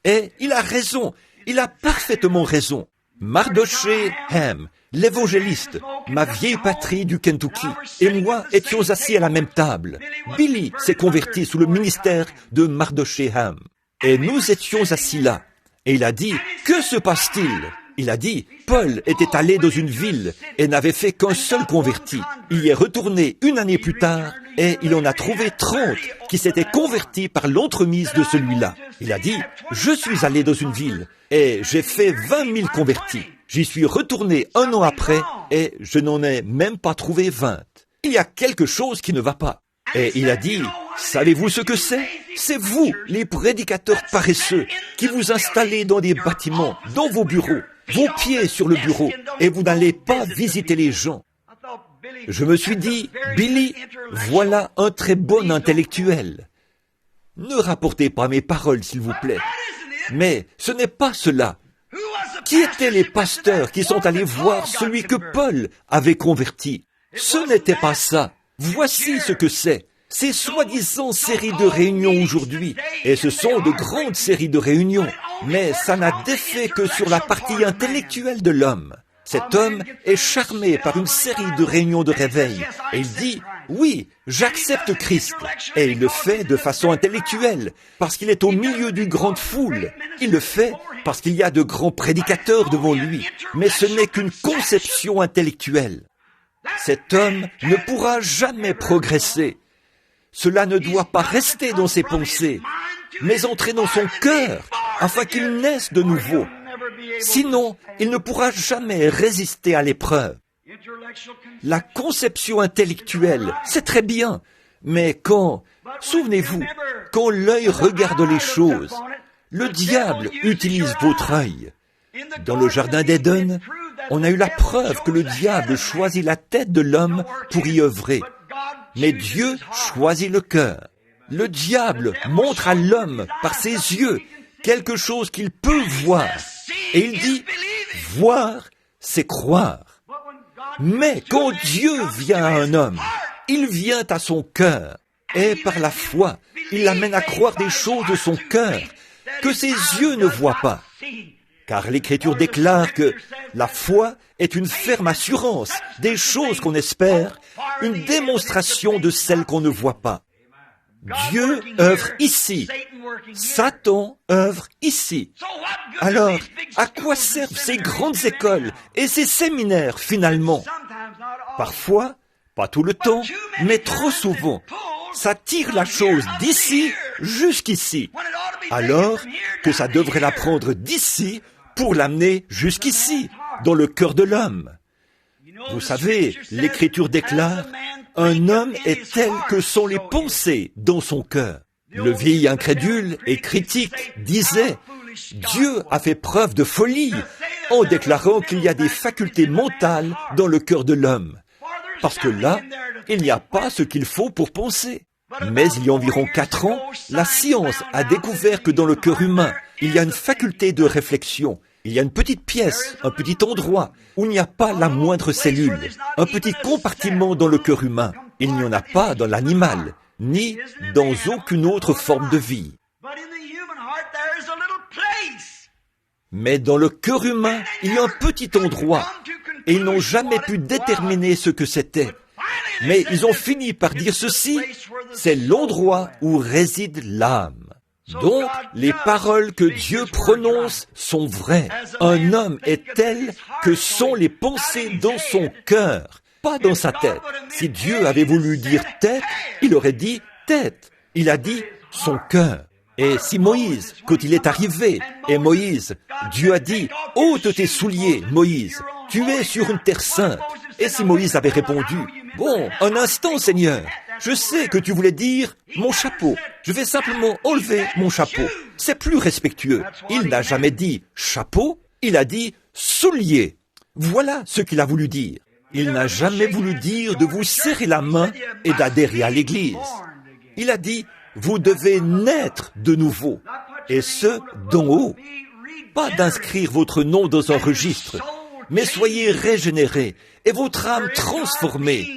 Et il a raison. Il a parfaitement raison. Mardochée Ham, l'évangéliste, ma vieille patrie du Kentucky, et moi étions assis à la même table. Billy s'est converti sous le ministère de Mardochée Ham. Et nous étions assis là. Et il a dit, « Que se passe-t-il » Il a dit, Paul était allé dans une ville et n'avait fait qu'un seul converti. Il y est retourné 1 année plus tard et il en a trouvé 30 qui s'étaient convertis par l'entremise de celui-là. Il a dit, je suis allé dans une ville et j'ai fait 20 000 convertis. J'y suis retourné 1 an après et je n'en ai même pas trouvé 20. Il y a quelque chose qui ne va pas. Et il a dit, savez-vous ce que c'est? C'est vous, les prédicateurs paresseux, qui vous installez dans des bâtiments, dans vos bureaux, vos pieds sur le bureau, et vous n'allez pas visiter les gens. Je me suis dit, Billy, voilà un très bon intellectuel. Ne rapportez pas mes paroles, s'il vous plaît. Mais ce n'est pas cela. Qui étaient les pasteurs qui sont allés voir celui que Paul avait converti? Ce n'était pas ça. Voici ce que c'est. Ces soi-disant séries de réunions aujourd'hui, et ce sont de grandes séries de réunions, mais ça n'a d'effet que sur la partie intellectuelle de l'homme. Cet homme est charmé par une série de réunions de réveil, et il dit, oui, j'accepte Christ, et il le fait de façon intellectuelle, parce qu'il est au milieu d'une grande foule. Il le fait parce qu'il y a de grands prédicateurs devant lui, mais ce n'est qu'une conception intellectuelle. Cet homme ne pourra jamais progresser. Cela ne doit pas rester dans ses pensées, mais entrer dans son cœur, afin qu'il naisse de nouveau. Sinon, il ne pourra jamais résister à l'épreuve. La conception intellectuelle, c'est très bien, mais souvenez-vous, quand l'œil regarde les choses, le diable utilise votre œil. Dans le jardin d'Éden, on a eu la preuve que le diable choisit la tête de l'homme pour y œuvrer. Mais Dieu choisit le cœur. Le diable montre à l'homme, par ses yeux, quelque chose qu'il peut voir. Et il dit, voir, c'est croire. Mais quand Dieu vient à un homme, il vient à son cœur. Et par la foi, il l'amène à croire des choses de son cœur que ses yeux ne voient pas. Car l'Écriture déclare que la foi est une ferme assurance des choses qu'on espère, une démonstration de celles qu'on ne voit pas. Dieu œuvre ici. Satan œuvre ici. Alors, à quoi servent ces grandes écoles et ces séminaires finalement? Parfois, pas tout le temps, mais trop souvent, ça tire la chose d'ici jusqu'ici, alors que ça devrait la prendre d'ici pour l'amener jusqu'ici, dans le cœur de l'homme. Vous savez, l'Écriture déclare, un homme est tel que sont les pensées dans son cœur. Le vieil incrédule et critique disait, Dieu a fait preuve de folie en déclarant qu'il y a des facultés mentales dans le cœur de l'homme. Parce que là, il n'y a pas ce qu'il faut pour penser. Mais il y a environ 4 ans, la science a découvert que dans le cœur humain, il y a une faculté de réflexion. Il y a une petite pièce, un petit endroit où il n'y a pas la moindre cellule, un petit compartiment dans le cœur humain. Il n'y en a pas dans l'animal, ni dans aucune autre forme de vie. Mais dans le cœur humain, il y a un petit endroit, et ils n'ont jamais pu déterminer ce que c'était. Mais ils ont fini par dire ceci, c'est l'endroit où réside l'âme. Donc, les paroles que Dieu prononce sont vraies. Un homme est tel que sont les pensées dans son cœur, pas dans sa tête. Si Dieu avait voulu dire tête, il aurait dit tête. Il a dit son cœur. Et si Moïse, quand il est arrivé, et Moïse, Dieu a dit, « ôte tes souliers, Moïse, tu es sur une terre sainte. » Et si Moïse avait répondu, « Bon, un instant, Seigneur, je sais que tu voulais dire mon chapeau. Je vais simplement enlever mon chapeau. » C'est plus respectueux. Il n'a jamais dit chapeau, il a dit soulier. Voilà ce qu'il a voulu dire. Il n'a jamais voulu dire de vous serrer la main et d'adhérer à l'Église. Il a dit, vous devez naître de nouveau, et ce, d'en haut. Pas d'inscrire votre nom dans un registre, mais soyez régénérés, et votre âme transformée,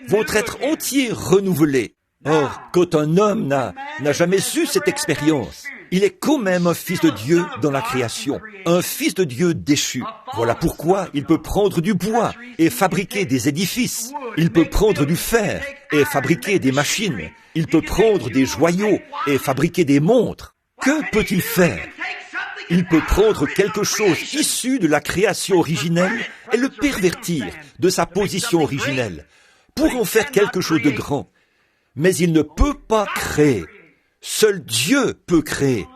votre être entier renouvelé. Or, quand un homme n'a jamais eu cette expérience, il est quand même un fils de Dieu dans la création, un fils de Dieu déchu. Voilà pourquoi il peut prendre du bois et fabriquer des édifices. Il peut prendre du fer et fabriquer des machines. Il peut prendre des joyaux et fabriquer des montres. Que peut-il faire? Il peut prendre quelque chose issu de la création originelle et le pervertir de sa position originelle pour en faire quelque chose de grand. Mais il ne peut pas créer. Seul Dieu peut créer,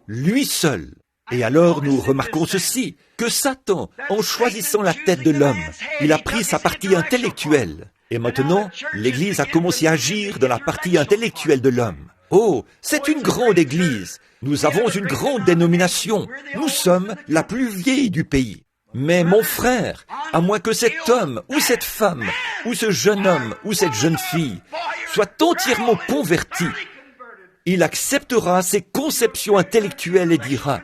lui seul. Et alors nous remarquons ceci, que Satan, en choisissant la tête de l'homme, il a pris sa partie intellectuelle. Et maintenant, l'Église a commencé à agir dans la partie intellectuelle de l'homme. Oh, c'est une grande Église. Nous avons une grande dénomination. Nous sommes la plus vieille du pays. Mais mon frère, à moins que cet homme ou cette femme, ou ce jeune homme ou cette jeune fille soit entièrement converti, il acceptera ses conceptions intellectuelles et dira,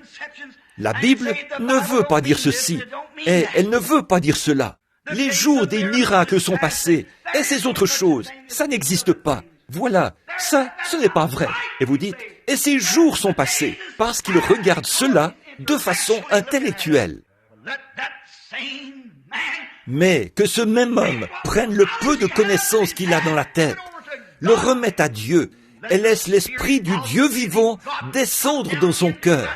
la Bible ne veut pas dire ceci, et elle ne veut pas dire cela. Les jours des miracles sont passés, et ces autres choses, ça n'existe pas. Voilà, ça, ce n'est pas vrai. Et vous dites, et ces jours sont passés, parce qu'il regarde cela de façon intellectuelle. Mais que ce même homme prenne le peu de connaissances qu'il a dans la tête, le remette à Dieu, et laisse l'Esprit du Dieu vivant descendre dans son cœur.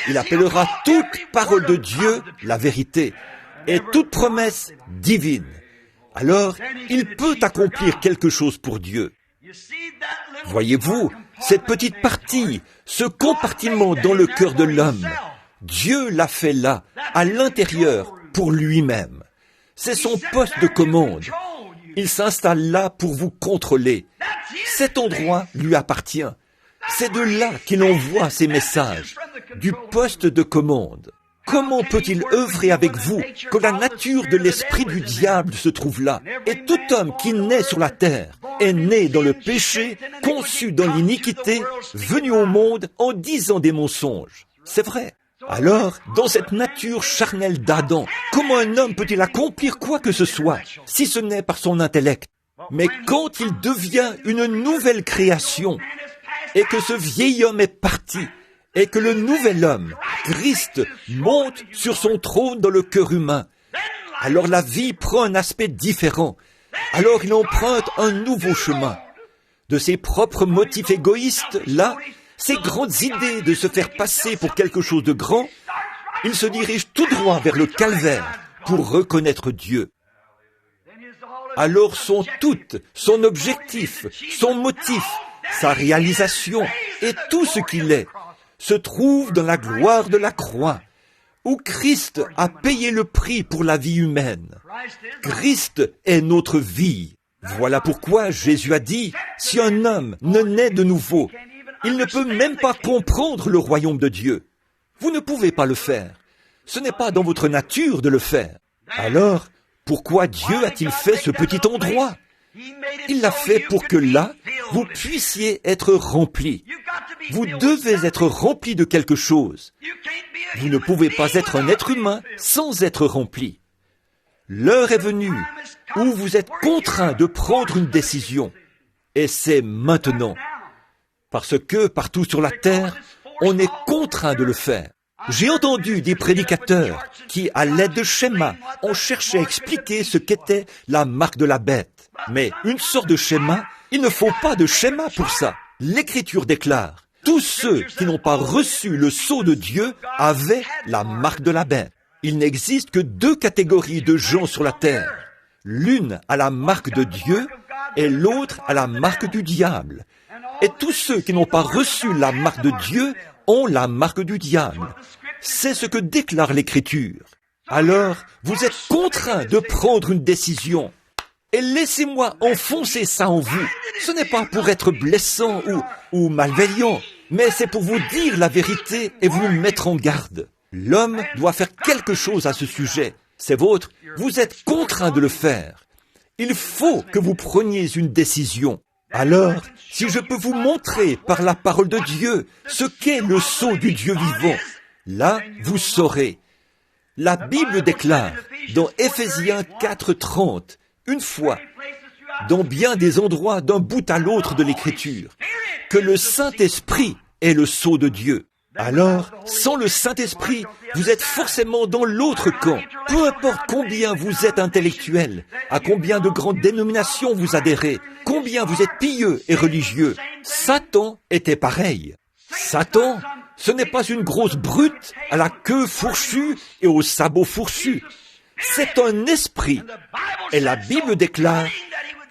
Il appellera toute parole de Dieu la vérité, et toute promesse divine. Alors, il peut accomplir quelque chose pour Dieu. Voyez-vous, cette petite partie, ce compartiment dans le cœur de l'homme, Dieu l'a fait là, à l'intérieur, pour lui-même. C'est son poste de commande. Il s'installe là pour vous contrôler. Cet endroit lui appartient. C'est de là qu'il envoie ses messages, du poste de commande. Comment peut-il œuvrer avec vous quand la nature de l'esprit du diable se trouve là? Et tout homme qui naît sur la terre est né dans le péché, conçu dans l'iniquité, venu au monde en disant des mensonges. C'est vrai. Alors, dans cette nature charnelle d'Adam, comment un homme peut-il accomplir quoi que ce soit, si ce n'est par son intellect? Mais quand il devient une nouvelle création, et que ce vieil homme est parti, et que le nouvel homme, Christ, monte sur son trône dans le cœur humain, alors la vie prend un aspect différent. Alors il emprunte un nouveau chemin. De ses propres motifs égoïstes, là, ses grandes idées de se faire passer pour quelque chose de grand, il se dirige tout droit vers le calvaire pour reconnaître Dieu. Alors son objectif, son motif, sa réalisation et tout ce qu'il est se trouve dans la gloire de la croix, où Christ a payé le prix pour la vie humaine. Christ est notre vie. Voilà pourquoi Jésus a dit, si un homme ne naît de nouveau, il ne peut même pas comprendre le royaume de Dieu. Vous ne pouvez pas le faire. Ce n'est pas dans votre nature de le faire. Alors, pourquoi Dieu a-t-il fait ce petit endroit? Il l'a fait pour que là, vous puissiez être remplis. Vous devez être remplis de quelque chose. Vous ne pouvez pas être un être humain sans être rempli. L'heure est venue où vous êtes contraint de prendre une décision. Et c'est maintenant. Parce que partout sur la terre, on est contraint de le faire. J'ai entendu des prédicateurs qui, à l'aide de schémas, ont cherché à expliquer ce qu'était la marque de la bête. Mais une sorte de schéma, il ne faut pas de schéma pour ça. L'Écriture déclare, tous ceux qui n'ont pas reçu le sceau de Dieu avaient la marque de la bête. Il n'existe que deux catégories de gens sur la terre. L'une a la marque de Dieu et l'autre a la marque du diable. Et tous ceux qui n'ont pas reçu la marque de Dieu ont la marque du diable. C'est ce que déclare l'Écriture. Alors, vous êtes contraints de prendre une décision. Et laissez-moi enfoncer ça en vous. Ce n'est pas pour être blessant ou malveillant, mais c'est pour vous dire la vérité et vous mettre en garde. L'homme doit faire quelque chose à ce sujet. C'est vôtre, vous êtes contraints de le faire. Il faut que vous preniez une décision. Alors, si je peux vous montrer par la parole de Dieu ce qu'est le sceau du Dieu vivant, là, vous saurez. La Bible déclare dans Éphésiens 4:30, une fois, dans bien des endroits d'un bout à l'autre de l'Écriture, que le Saint-Esprit est le sceau de Dieu. Alors, sans le Saint-Esprit, vous êtes forcément dans l'autre camp. Peu importe combien vous êtes intellectuel, à combien de grandes dénominations vous adhérez, combien vous êtes pieux et religieux, Satan était pareil. Satan, ce n'est pas une grosse brute à la queue fourchue et aux sabots fourchus. C'est un esprit. Et la Bible déclare,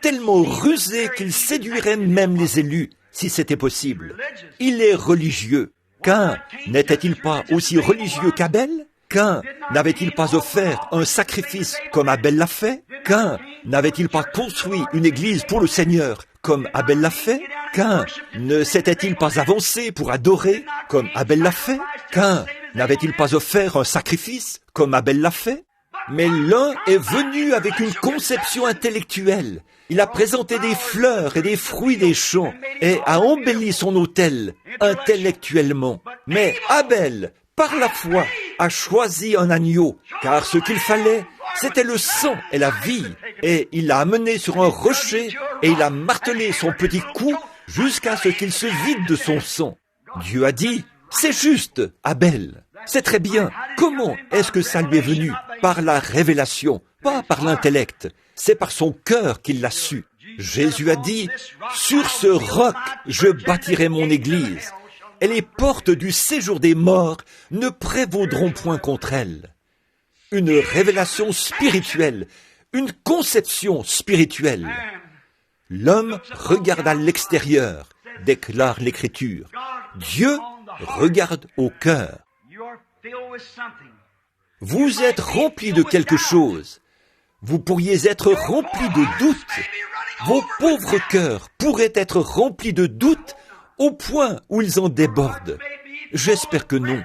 tellement rusé qu'il séduirait même les élus, si c'était possible. Il est religieux. Caïn n'était-il pas aussi religieux qu'Abel? Caïn n'avait-il pas offert un sacrifice comme Abel l'a fait? Caïn n'avait-il pas construit une église pour le Seigneur comme Abel l'a fait? Caïn ne s'était-il pas avancé pour adorer comme Abel l'a fait? Caïn n'avait-il pas offert un sacrifice comme Abel l'a fait? Mais l'un est venu avec une conception intellectuelle. Il a présenté des fleurs et des fruits des champs et a embelli son autel intellectuellement. Mais Abel, par la foi, a choisi un agneau, car ce qu'il fallait, c'était le sang et la vie. Et il l'a amené sur un rocher et il a martelé son petit cou jusqu'à ce qu'il se vide de son sang. Dieu a dit, c'est juste, Abel. C'est très bien. Comment est-ce que ça lui est venu? Par la révélation, pas par l'intellect. C'est par son cœur qu'il l'a su. Jésus a dit, « Sur ce roc, je bâtirai mon église, et les portes du séjour des morts ne prévaudront point contre elle. » Une révélation spirituelle, une conception spirituelle. L'homme regarde à l'extérieur, déclare l'Écriture. Dieu regarde au cœur. Vous êtes rempli de quelque chose. Vous pourriez être rempli de doutes. Vos pauvres cœurs pourraient être remplis de doutes au point où ils en débordent. J'espère que non.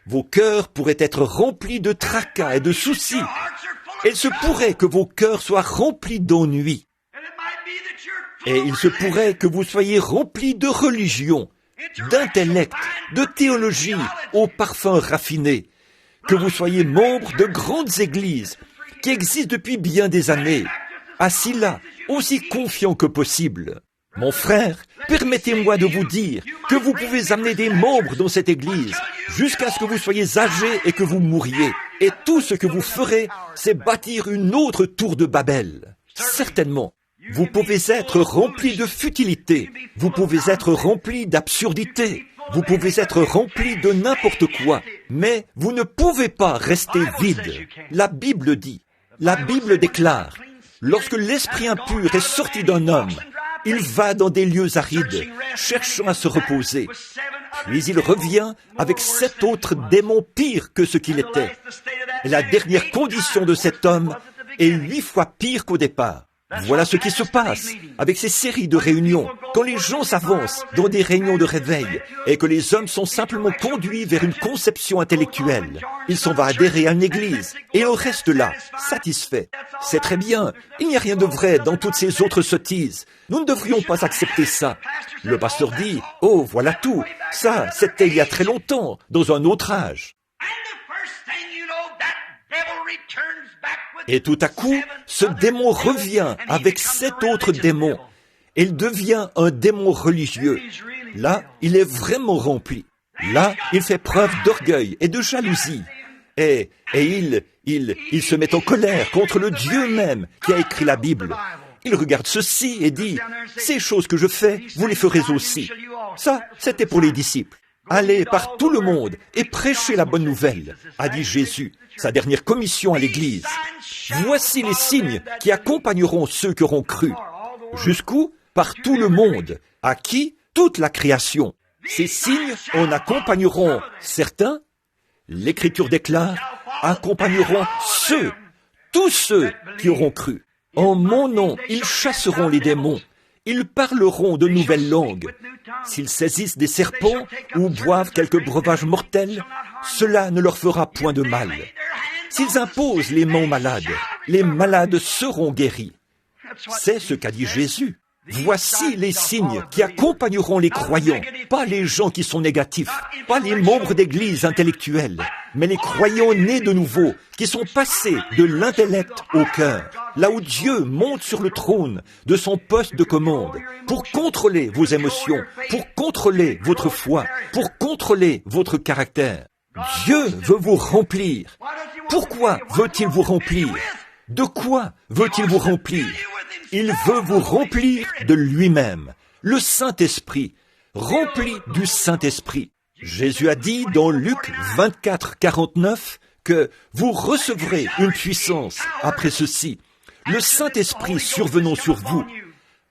Vos cœurs pourraient être remplis de tracas et de soucis. Il se pourrait que vos cœurs soient remplis d'ennui. Et il se pourrait que vous soyez remplis de religion, d'intellect, de théologie au parfum raffiné, que vous soyez membre de grandes églises qui existent depuis bien des années, assis là, aussi confiants que possible. Mon frère, permettez-moi de vous dire que vous pouvez amener des membres dans cette église jusqu'à ce que vous soyez âgés et que vous mouriez. Et tout ce que vous ferez, c'est bâtir une autre tour de Babel. Certainement. Vous pouvez être rempli de futilité. Vous pouvez être rempli d'absurdité. Vous pouvez être rempli de n'importe quoi. Mais vous ne pouvez pas rester vide. La Bible dit, la Bible déclare, lorsque l'esprit impur est sorti d'un homme, il va dans des lieux arides, cherchant à se reposer. Puis il revient avec 7 autres démons pires que ce qu'il était. Et la dernière condition de cet homme est 8 fois pire qu'au départ. Voilà ce qui se passe avec ces séries de réunions. Quand les gens s'avancent dans des réunions de réveil et que les hommes sont simplement conduits vers une conception intellectuelle, ils s'en vont adhérer à une église et on reste là, satisfait. C'est très bien, il n'y a rien de vrai dans toutes ces autres sottises. Nous ne devrions pas accepter ça. Le pasteur dit, « Oh, voilà tout. Ça, c'était il y a très longtemps, dans un autre âge. » Et tout à coup, ce démon revient avec 7 autres démons. Il devient un démon religieux. Là, il est vraiment rempli. Là, il fait preuve d'orgueil et de jalousie. Et il se met en colère contre le Dieu même qui a écrit la Bible. Il regarde ceci et dit, « Ces choses que je fais, vous les ferez aussi. » Ça, c'était pour les disciples. « Allez par tout le monde et prêchez la bonne nouvelle, » a dit Jésus, sa dernière commission à l'Église. « Voici les signes qui accompagneront ceux qui auront cru. » Jusqu'où? Par tout le monde. À qui? Toute la création. Ces signes en accompagneront certains. L'Écriture déclare, accompagneront ceux, tous ceux qui auront cru. En mon nom, ils chasseront les démons. Ils parleront de nouvelles langues. S'ils saisissent des serpents ou boivent quelques breuvages mortels, cela ne leur fera point de mal. S'ils imposent les mains les malades seront guéris. C'est ce qu'a dit Jésus. Voici les signes qui accompagneront les croyants, pas les gens qui sont négatifs, pas les membres d'église intellectuels, mais les croyants nés de nouveau, qui sont passés de l'intellect au cœur, là où Dieu monte sur le trône de son poste de commande, pour contrôler vos émotions, pour contrôler votre foi, pour contrôler votre caractère. Dieu veut vous remplir. Pourquoi veut-il vous remplir? De quoi veut-il vous remplir? Il veut vous remplir de lui-même, le Saint-Esprit, rempli du Saint-Esprit. Jésus a dit dans Luc 24, 49 que vous recevrez une puissance après ceci, le Saint-Esprit survenant sur vous.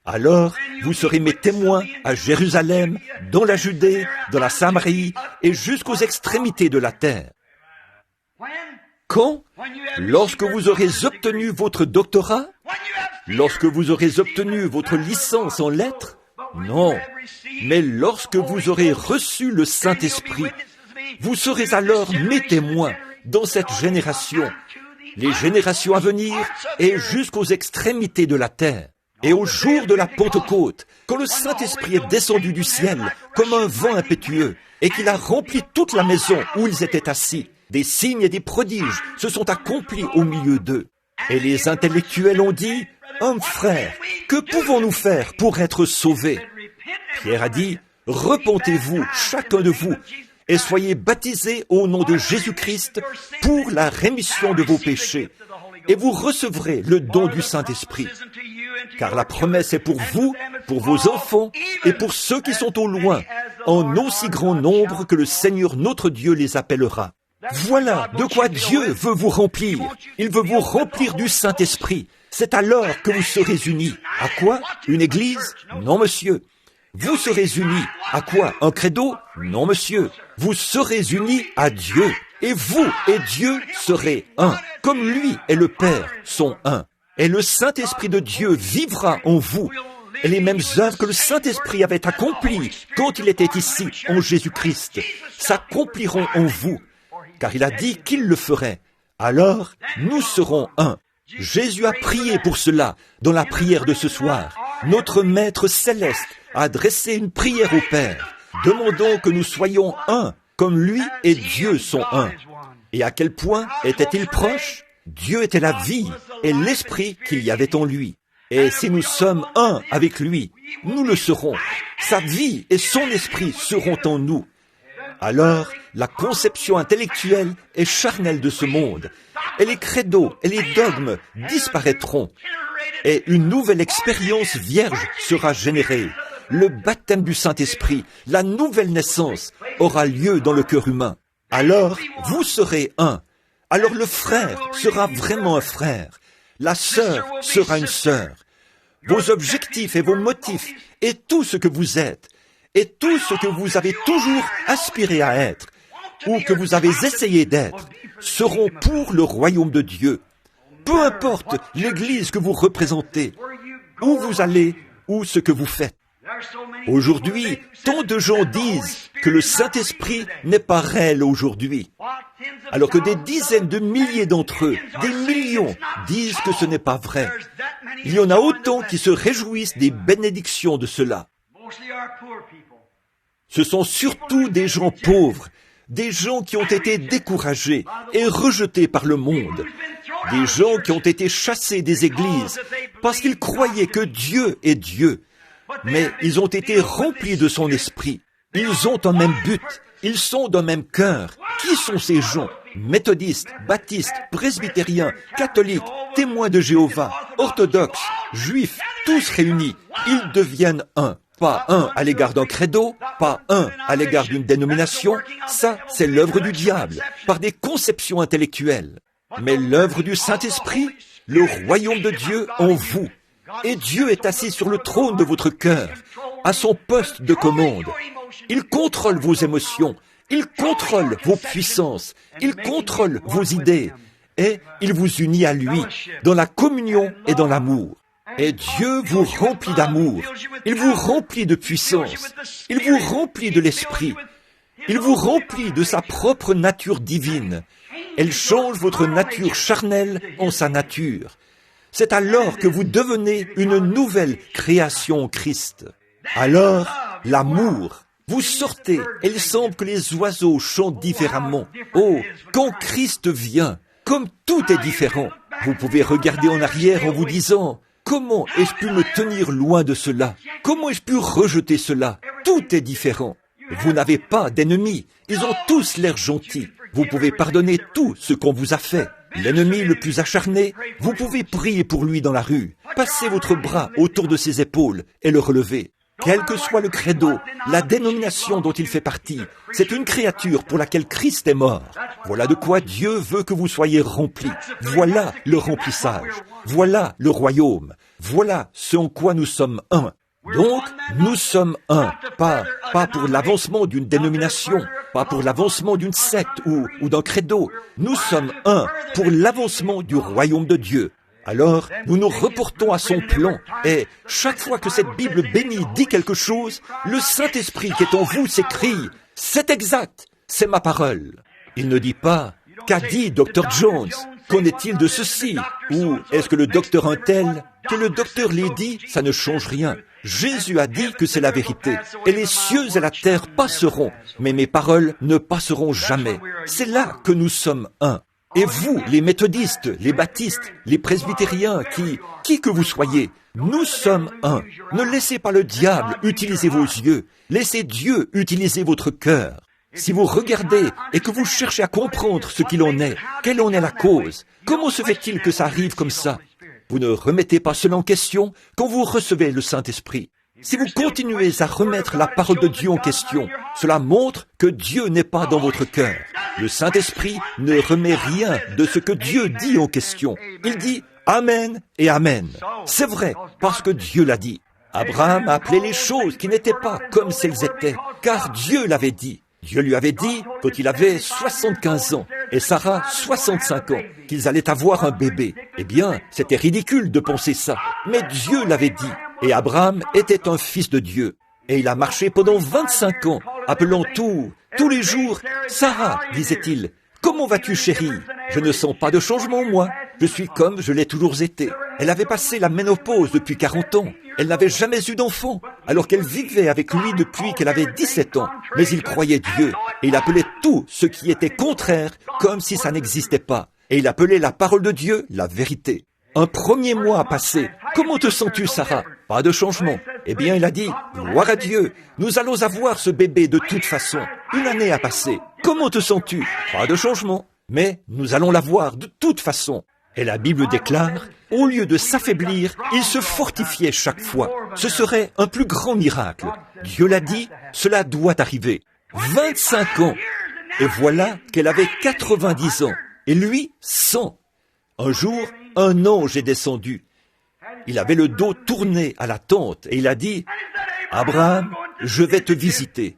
Alors, vous serez mes témoins à Jérusalem, dans la Judée, dans la Samarie et jusqu'aux extrémités de la terre. Quand? Lorsque vous aurez obtenu votre doctorat? Lorsque vous aurez obtenu votre licence en lettres? Non, mais lorsque vous aurez reçu le Saint-Esprit, vous serez alors mes témoins dans cette génération, les générations à venir et jusqu'aux extrémités de la terre. Et au jour de la Pentecôte, quand le Saint-Esprit est descendu du ciel comme un vent impétueux et qu'il a rempli toute la maison où ils étaient assis, des signes et des prodiges se sont accomplis au milieu d'eux. Et les intellectuels ont dit, « Homme frère, que pouvons-nous faire pour être sauvés ?» Pierre a dit, « Repentez-vous, chacun de vous, et soyez baptisés au nom de Jésus-Christ pour la rémission de vos péchés, et vous recevrez le don du Saint-Esprit. Car la promesse est pour vous, pour vos enfants, et pour ceux qui sont au loin, en aussi grand nombre que le Seigneur notre Dieu les appellera. » Voilà de quoi Dieu veut vous remplir. Il veut vous remplir du Saint-Esprit. C'est alors que vous serez unis. À quoi? Une église? Non, monsieur. Vous serez unis. À quoi? Un credo? Non, monsieur. Vous serez unis à Dieu. Et vous et Dieu serez un. Comme lui et le Père sont un. Et le Saint-Esprit de Dieu vivra en vous. Et les mêmes œuvres que le Saint-Esprit avait accomplies quand il était ici, en Jésus-Christ, s'accompliront en vous. Car il a dit qu'il le ferait. Alors, nous serons un. Jésus a prié pour cela dans la prière de ce soir. Notre Maître Céleste a adressé une prière au Père, demandant que nous soyons un, comme lui et Dieu sont un. Et à quel point était-il proche? Dieu était la vie et l'esprit qu'il y avait en lui. Et si nous sommes un avec lui, nous le serons. Sa vie et son esprit seront en nous. Alors, la conception intellectuelle et charnelle de ce monde, et les credos et les dogmes disparaîtront, et une nouvelle expérience vierge sera générée. Le baptême du Saint-Esprit, la nouvelle naissance, aura lieu dans le cœur humain. Alors, vous serez un. Alors le frère sera vraiment un frère. La sœur sera une sœur. Vos objectifs et vos motifs, et tout ce que vous êtes, et tout ce que vous avez toujours aspiré à être, ou que vous avez essayé d'être, seront pour le royaume de Dieu. Peu importe l'église que vous représentez, où vous allez, ou ce que vous faites. Aujourd'hui, tant de gens disent que le Saint-Esprit n'est pas réel aujourd'hui, alors que des dizaines de milliers d'entre eux, des millions, disent que ce n'est pas vrai. Il y en a autant qui se réjouissent des bénédictions de cela. Ce sont surtout des gens pauvres, des gens qui ont été découragés et rejetés par le monde, des gens qui ont été chassés des églises parce qu'ils croyaient que Dieu est Dieu, mais ils ont été remplis de son esprit. Ils ont un même but, Ils sont d'un même cœur. Qui sont ces gens? Méthodistes, baptistes, presbytériens, catholiques, témoins de Jéhovah, orthodoxes, juifs, tous réunis. Ils deviennent un. Pas un à l'égard d'un credo, pas un à l'égard d'une dénomination. Ça, c'est l'œuvre du diable, par des conceptions intellectuelles. Mais l'œuvre du Saint-Esprit, le royaume de Dieu en vous. Et Dieu est assis sur le trône de votre cœur, à son poste de commande. Il contrôle vos émotions, il contrôle vos puissances, il contrôle vos idées, et il vous unit à lui, dans la communion et dans l'amour. Et Dieu vous remplit d'amour, il vous remplit de puissance, il vous remplit de l'Esprit, il vous remplit de sa propre nature divine. Elle change votre nature charnelle en sa nature. C'est alors que vous devenez une nouvelle création en Christ. Alors, l'amour, vous sortez, et il semble que les oiseaux chantent différemment. Oh, quand Christ vient, comme tout est différent, vous pouvez regarder en arrière en vous disant, comment ai-je pu me tenir loin de cela? Comment ai-je pu rejeter cela? Tout est différent. Vous n'avez pas d'ennemis, ils ont tous l'air gentils. Vous pouvez pardonner tout ce qu'on vous a fait. L'ennemi le plus acharné, vous pouvez prier pour lui dans la rue. Passez votre bras autour de ses épaules et le relever. Quel que soit le credo, la dénomination dont il fait partie, c'est une créature pour laquelle Christ est mort. Voilà de quoi Dieu veut que vous soyez remplis. Voilà le remplissage. Voilà le royaume. Voilà ce en quoi nous sommes un. Donc, nous sommes un, pas pour l'avancement d'une dénomination, pas pour l'avancement d'une secte ou d'un credo. Nous sommes un pour l'avancement du royaume de Dieu. Alors, nous nous reportons à son plan, et chaque fois que cette Bible bénie dit quelque chose, le Saint-Esprit qui est en vous s'écrie, « C'est exact, c'est ma parole ». Il ne dit pas, « Qu'a dit Dr. Jones? Qu'en est-il de ceci? Ou est-ce que le docteur un tel? Que le docteur l'ait dit, ça ne change rien. Jésus a dit que c'est la vérité. Et les cieux et la terre passeront, mais mes paroles ne passeront jamais. C'est là que nous sommes un. Et vous, les méthodistes, les baptistes, les presbytériens, qui que vous soyez, nous sommes un. Ne laissez pas le diable utiliser vos yeux. Laissez Dieu utiliser votre cœur. Si vous regardez et que vous cherchez à comprendre ce qu'il en est, quelle en est la cause, comment se fait-il que ça arrive comme ça? Vous ne remettez pas cela en question quand vous recevez le Saint-Esprit. Si vous continuez à remettre la parole de Dieu en question, cela montre que Dieu n'est pas dans votre cœur. Le Saint-Esprit ne remet rien de ce que Dieu dit en question. Il dit Amen et Amen. C'est vrai, parce que Dieu l'a dit. Abraham a appelé les choses qui n'étaient pas comme si elles étaient, car Dieu l'avait dit. Dieu lui avait dit, quand il avait 75 ans, et Sarah 65 ans, qu'ils allaient avoir un bébé. Eh bien, c'était ridicule de penser ça. Mais Dieu l'avait dit. Et Abraham était un fils de Dieu. Et il a marché pendant 25 ans, appelant tous les jours, « Sarah, disait-il, comment vas-tu, chérie? Je ne sens pas de changement, moi. Je suis comme je l'ai toujours été. » Elle avait passé la ménopause depuis 40 ans. Elle n'avait jamais eu d'enfant, alors qu'elle vivait avec lui depuis qu'elle avait 17 ans. Mais il croyait Dieu, et il appelait tout ce qui était contraire comme si ça n'existait pas. Et il appelait la parole de Dieu la vérité. Un premier mois a passé. Comment te sens-tu, Sarah? Pas de changement. Eh bien, il a dit, gloire à Dieu, nous allons avoir ce bébé de toute façon. Une année a passé. Comment te sens-tu? Pas de changement. Mais nous allons l'avoir de toute façon. Et la Bible déclare, au lieu de s'affaiblir, il se fortifiait chaque fois. Ce serait un plus grand miracle. Dieu l'a dit, cela doit arriver. 25 ans. Et voilà qu'elle avait 90 ans. Et lui, 100. Un jour, un ange est descendu. Il avait le dos tourné à la tente et il a dit, « Abraham, je vais te visiter. »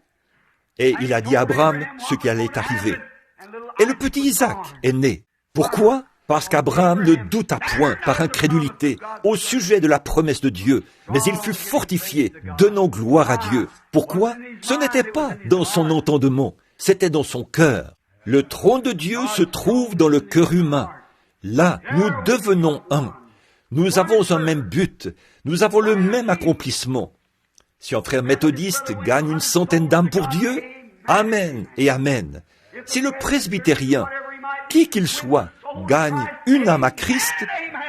Et il a dit à Abraham ce qui allait arriver. Et le petit Isaac est né. Pourquoi? Parce qu'Abraham ne douta point par incrédulité au sujet de la promesse de Dieu, mais il fut fortifié, donnant gloire à Dieu. Pourquoi? Ce n'était pas dans son entendement, c'était dans son cœur. Le trône de Dieu se trouve dans le cœur humain. Là, nous devenons un. Nous avons un même but, nous avons le même accomplissement. Si un frère méthodiste gagne 100 d'âmes pour Dieu, Amen et Amen. Si le presbytérien, qui qu'il soit, gagne une âme à Christ,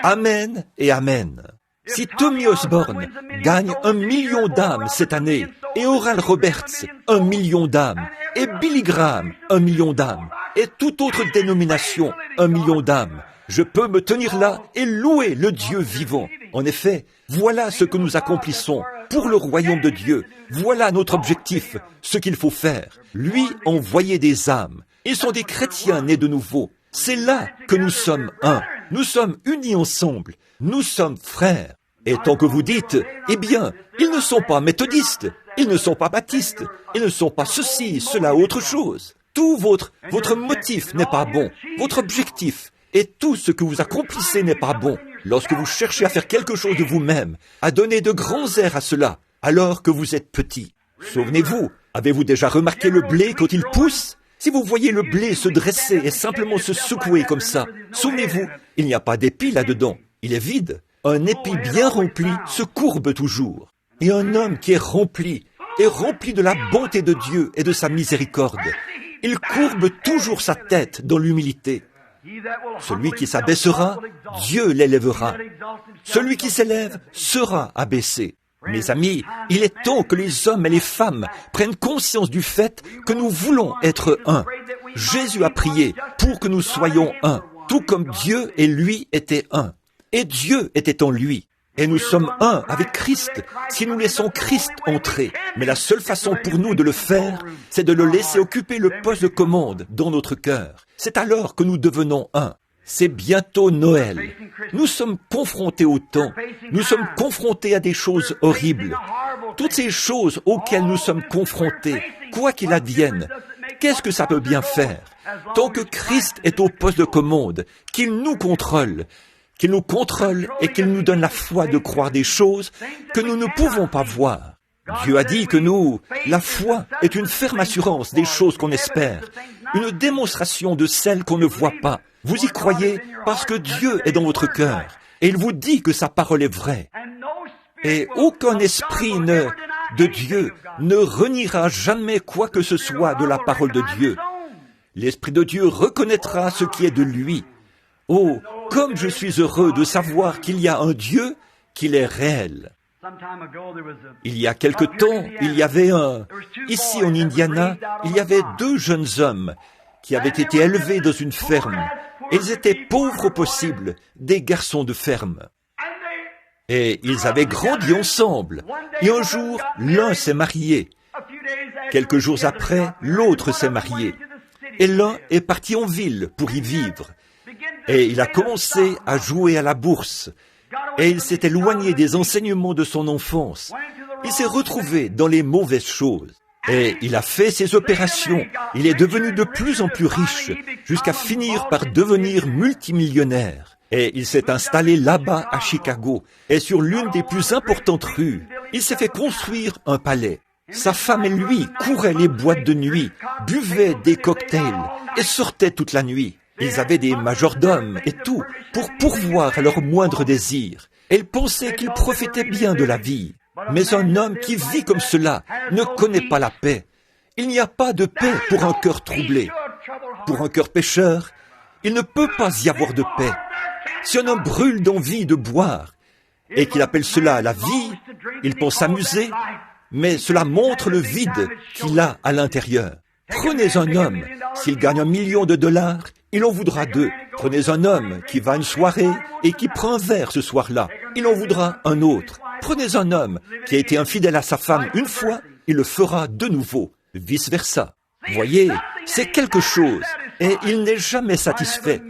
Amen et Amen. Si Tommy Osborne gagne 1 million d'âmes cette année, et Oral Roberts 1 million d'âmes, Et Billy Graham, 1 million d'âmes. Et toute autre dénomination, 1 million d'âmes. Je peux me tenir là et louer le Dieu vivant. En effet, voilà ce que nous accomplissons pour le royaume de Dieu. Voilà notre objectif, ce qu'il faut faire. Lui envoyer des âmes. Ils sont des chrétiens nés de nouveau. C'est là que nous sommes un. Nous sommes unis ensemble. Nous sommes frères. Et tant que vous dites, eh bien, ils ne sont pas méthodistes, ils ne sont pas baptistes, ils ne sont pas ceci, cela, autre chose. Tout votre motif n'est pas bon. Votre objectif et tout ce que vous accomplissez n'est pas bon. Lorsque vous cherchez à faire quelque chose de vous-même, à donner de grands airs à cela, alors que vous êtes petit. Souvenez-vous, avez-vous déjà remarqué le blé quand il pousse? Si vous voyez le blé se dresser et simplement se secouer comme ça, souvenez-vous, il n'y a pas d'épi là-dedans, il est vide. Un épi bien rempli se courbe toujours. Et un homme qui est rempli de la bonté de Dieu et de sa miséricorde, il courbe toujours sa tête dans l'humilité. Celui qui s'abaissera, Dieu l'élèvera. Celui qui s'élève sera abaissé. Mes amis, il est temps que les hommes et les femmes prennent conscience du fait que nous voulons être un. Jésus a prié pour que nous soyons un, tout comme Dieu et lui étaient un. Et Dieu était en lui. Et nous sommes un avec Christ si nous laissons Christ entrer. Mais la seule façon pour nous de le faire, c'est de le laisser occuper le poste de commande dans notre cœur. C'est alors que nous devenons un. C'est bientôt Noël. Nous sommes confrontés au temps. Nous sommes confrontés à des choses horribles. Toutes ces choses auxquelles nous sommes confrontés, quoi qu'il advienne, qu'est-ce que ça peut bien faire? Tant que Christ est au poste de commande, qu'il nous contrôle et qu'il nous donne la foi de croire des choses que nous ne pouvons pas voir. Dieu a dit que la foi est une ferme assurance des choses qu'on espère, une démonstration de celles qu'on ne voit pas. Vous y croyez parce que Dieu est dans votre cœur et il vous dit que sa parole est vraie. Et aucun esprit de Dieu ne reniera jamais quoi que ce soit de la parole de Dieu. L'Esprit de Dieu reconnaîtra ce qui est de lui. Oh, comme je suis heureux de savoir qu'il y a un Dieu, qu'il est réel. Il y a quelque temps, ici en Indiana, il y avait 2 jeunes hommes qui avaient été élevés dans une ferme. Ils étaient pauvres au possible, des garçons de ferme. Et ils avaient grandi ensemble. Et un jour, l'un s'est marié. Quelques jours après, l'autre s'est marié. Et l'un est parti en ville pour y vivre. Et il a commencé à jouer à la bourse. Et il s'est éloigné des enseignements de son enfance. Il s'est retrouvé dans les mauvaises choses. Et il a fait ses opérations. Il est devenu de plus en plus riche, jusqu'à finir par devenir multimillionnaire. Et il s'est installé là-bas à Chicago. Et sur l'une des plus importantes rues, il s'est fait construire un palais. Sa femme et lui couraient les boîtes de nuit, buvaient des cocktails et sortaient toute la nuit. Ils avaient des majordomes et tout pour pourvoir à leurs moindres désirs. Et ils pensaient qu'ils profitaient bien de la vie. Mais un homme qui vit comme cela ne connaît pas la paix. Il n'y a pas de paix pour un cœur troublé. Pour un cœur pécheur, il ne peut pas y avoir de paix. Si un homme brûle d'envie de boire et qu'il appelle cela la vie, il pense s'amuser, mais cela montre le vide qu'il a à l'intérieur. Prenez un homme, s'il gagne $1 million, il en voudra 2. Prenez un homme qui va à une soirée et qui prend un verre ce soir-là, il en voudra un autre. Prenez un homme qui a été infidèle à sa femme une fois, il le fera de nouveau, vice-versa. Voyez, c'est quelque chose, et il n'est jamais satisfait.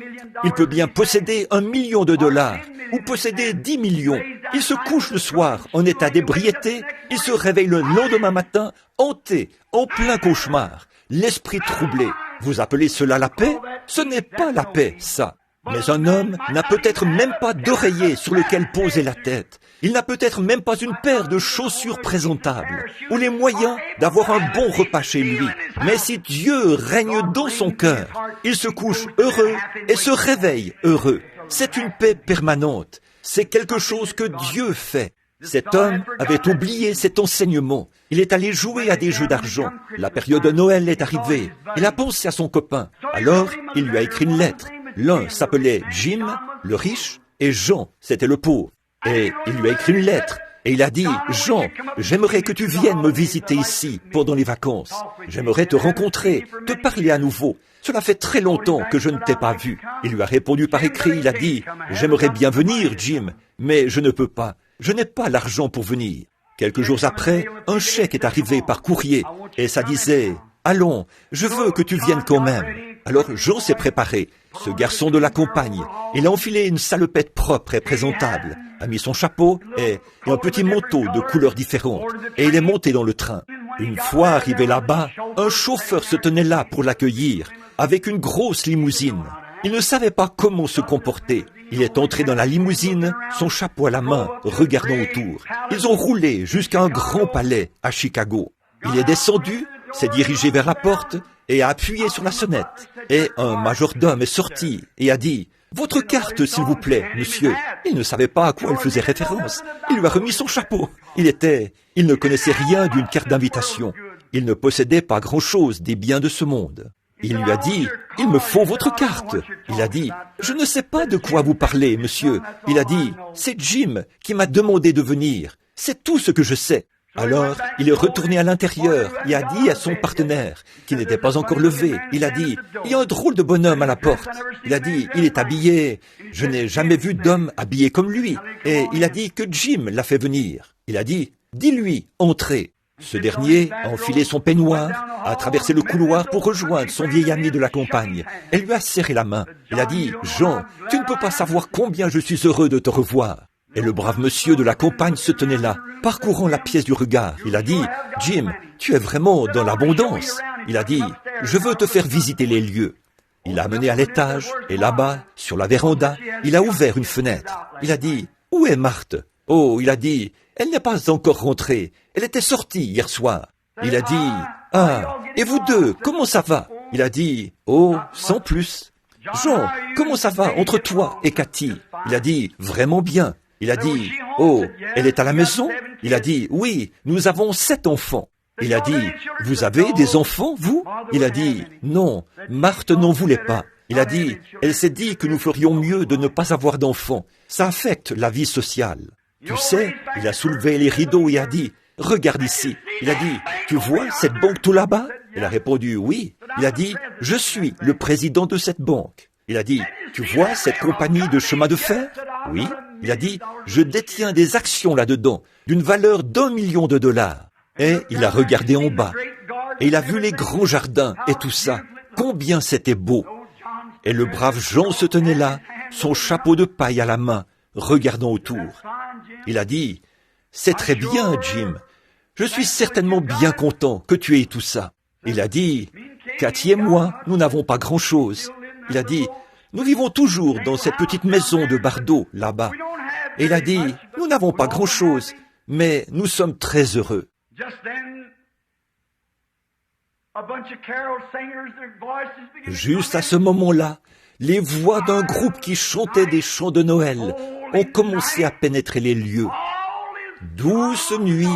Il peut bien posséder $1 million ou posséder 10 millions. Il se couche le soir en état d'ébriété, il se réveille le lendemain matin hanté, en plein cauchemar, l'esprit troublé. Vous appelez cela la paix? Ce n'est pas la paix, ça. Mais un homme n'a peut-être même pas d'oreiller sur lequel poser la tête. Il n'a peut-être même pas une paire de chaussures présentables ou les moyens d'avoir un bon repas chez lui. Mais si Dieu règne dans son cœur, il se couche heureux et se réveille heureux. C'est une paix permanente. C'est quelque chose que Dieu fait. Cet homme avait oublié cet enseignement. Il est allé jouer à des jeux d'argent. La période de Noël est arrivée. Il a pensé à son copain. Alors, il lui a écrit une lettre. L'un s'appelait Jim, le riche, et Jean, c'était le pauvre. Et il lui a écrit une lettre. Et il a dit, Jean, j'aimerais que tu viennes me visiter ici pendant les vacances. J'aimerais te rencontrer, te parler à nouveau. Cela fait très longtemps que je ne t'ai pas vu. Il lui a répondu par écrit, il a dit, j'aimerais bien venir, Jim, mais je ne peux pas. Je n'ai pas l'argent pour venir. Quelques jours après, un chèque est arrivé par courrier et ça disait, allons, je veux que tu viennes quand même. Alors Jean s'est préparé. Ce garçon de la campagne, il a enfilé une salopette propre et présentable, a mis son chapeau et un petit manteau de couleurs différentes, et il est monté dans le train. Une fois arrivé là-bas, un chauffeur se tenait là pour l'accueillir, avec une grosse limousine. Il ne savait pas comment se comporter. Il est entré dans la limousine, son chapeau à la main, regardant autour. Ils ont roulé jusqu'à un grand palais à Chicago. Il est descendu, s'est dirigé vers la porte et a appuyé sur la sonnette. Et un majordome est sorti et a dit « Votre carte, s'il vous plaît, monsieur ». Il ne savait pas à quoi elle faisait référence. Il lui a remis son chapeau. Il ne connaissait rien d'une carte d'invitation. Il ne possédait pas grand-chose des biens de ce monde. Il lui a dit « Il me faut votre carte ». Il a dit « Je ne sais pas de quoi vous parlez, monsieur ». Il a dit « C'est Jim qui m'a demandé de venir. C'est tout ce que je sais ». Alors, il est retourné à l'intérieur et a dit à son partenaire, qui n'était pas encore levé, il a dit « Il y a un drôle de bonhomme à la porte ». Il a dit « Il est habillé. Je n'ai jamais vu d'homme habillé comme lui. » Et il a dit que Jim l'a fait venir. Il a dit « Dis-lui, entrez ». Ce dernier a enfilé son peignoir, a traversé le couloir pour rejoindre son vieil ami de la campagne. Elle lui a serré la main. Il a dit « Jean, tu ne peux pas savoir combien je suis heureux de te revoir ». Et le brave monsieur de la campagne se tenait là, parcourant la pièce du regard. Il a dit « Jim, tu es vraiment dans l'abondance ». Il a dit « Je veux te faire visiter les lieux ». Il l'a amené à l'étage, et là-bas, sur la véranda, il a ouvert une fenêtre. Il a dit « Où est Marthe ?» Oh, il a dit « Elle n'est pas encore rentrée, elle était sortie hier soir ». Il a dit « Ah, et vous deux, comment ça va ?» Il a dit « Oh, sans plus ». « Jean, comment ça va entre toi et Cathy ?» Il a dit « Vraiment bien ». Il a dit « Oh, elle est à la maison ?» Il a dit « Oui, nous avons 7 enfants ». Il a dit « Vous avez des enfants, vous ?» Il a dit « Non, Marthe n'en voulait pas ». Il a dit « Elle s'est dit que nous ferions mieux de ne pas avoir d'enfants. Ça affecte la vie sociale. » Tu sais, il a soulevé les rideaux et a dit « Regarde ici ». Il a dit « Tu vois cette banque tout là-bas » Il a répondu « Oui ». Il a dit « Je suis le président de cette banque ». Il a dit « Tu vois cette compagnie de chemin de fer » Oui. Il a dit « Je détiens des actions là-dedans, d'une valeur d'1 million de dollars. » Et il a regardé en bas, et il a vu les grands jardins et tout ça. Combien c'était beau. Et le brave Jean se tenait là, son chapeau de paille à la main, regardant autour. Il a dit « C'est très bien, Jim. Je suis certainement bien content que tu aies tout ça. » Il a dit « Cathy et moi, nous n'avons pas grand-chose. » Il a dit « Nous vivons toujours dans cette petite maison de bardeaux, là-bas. » Et il a dit « Nous n'avons pas grand-chose, mais nous sommes très heureux. » Juste à ce moment-là, les voix d'un groupe qui chantait des chants de Noël ont commencé à pénétrer les lieux. Douce nuit,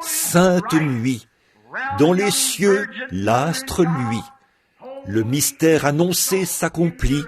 sainte nuit, dans les cieux, l'astre luit. Le mystère annoncé s'accomplit,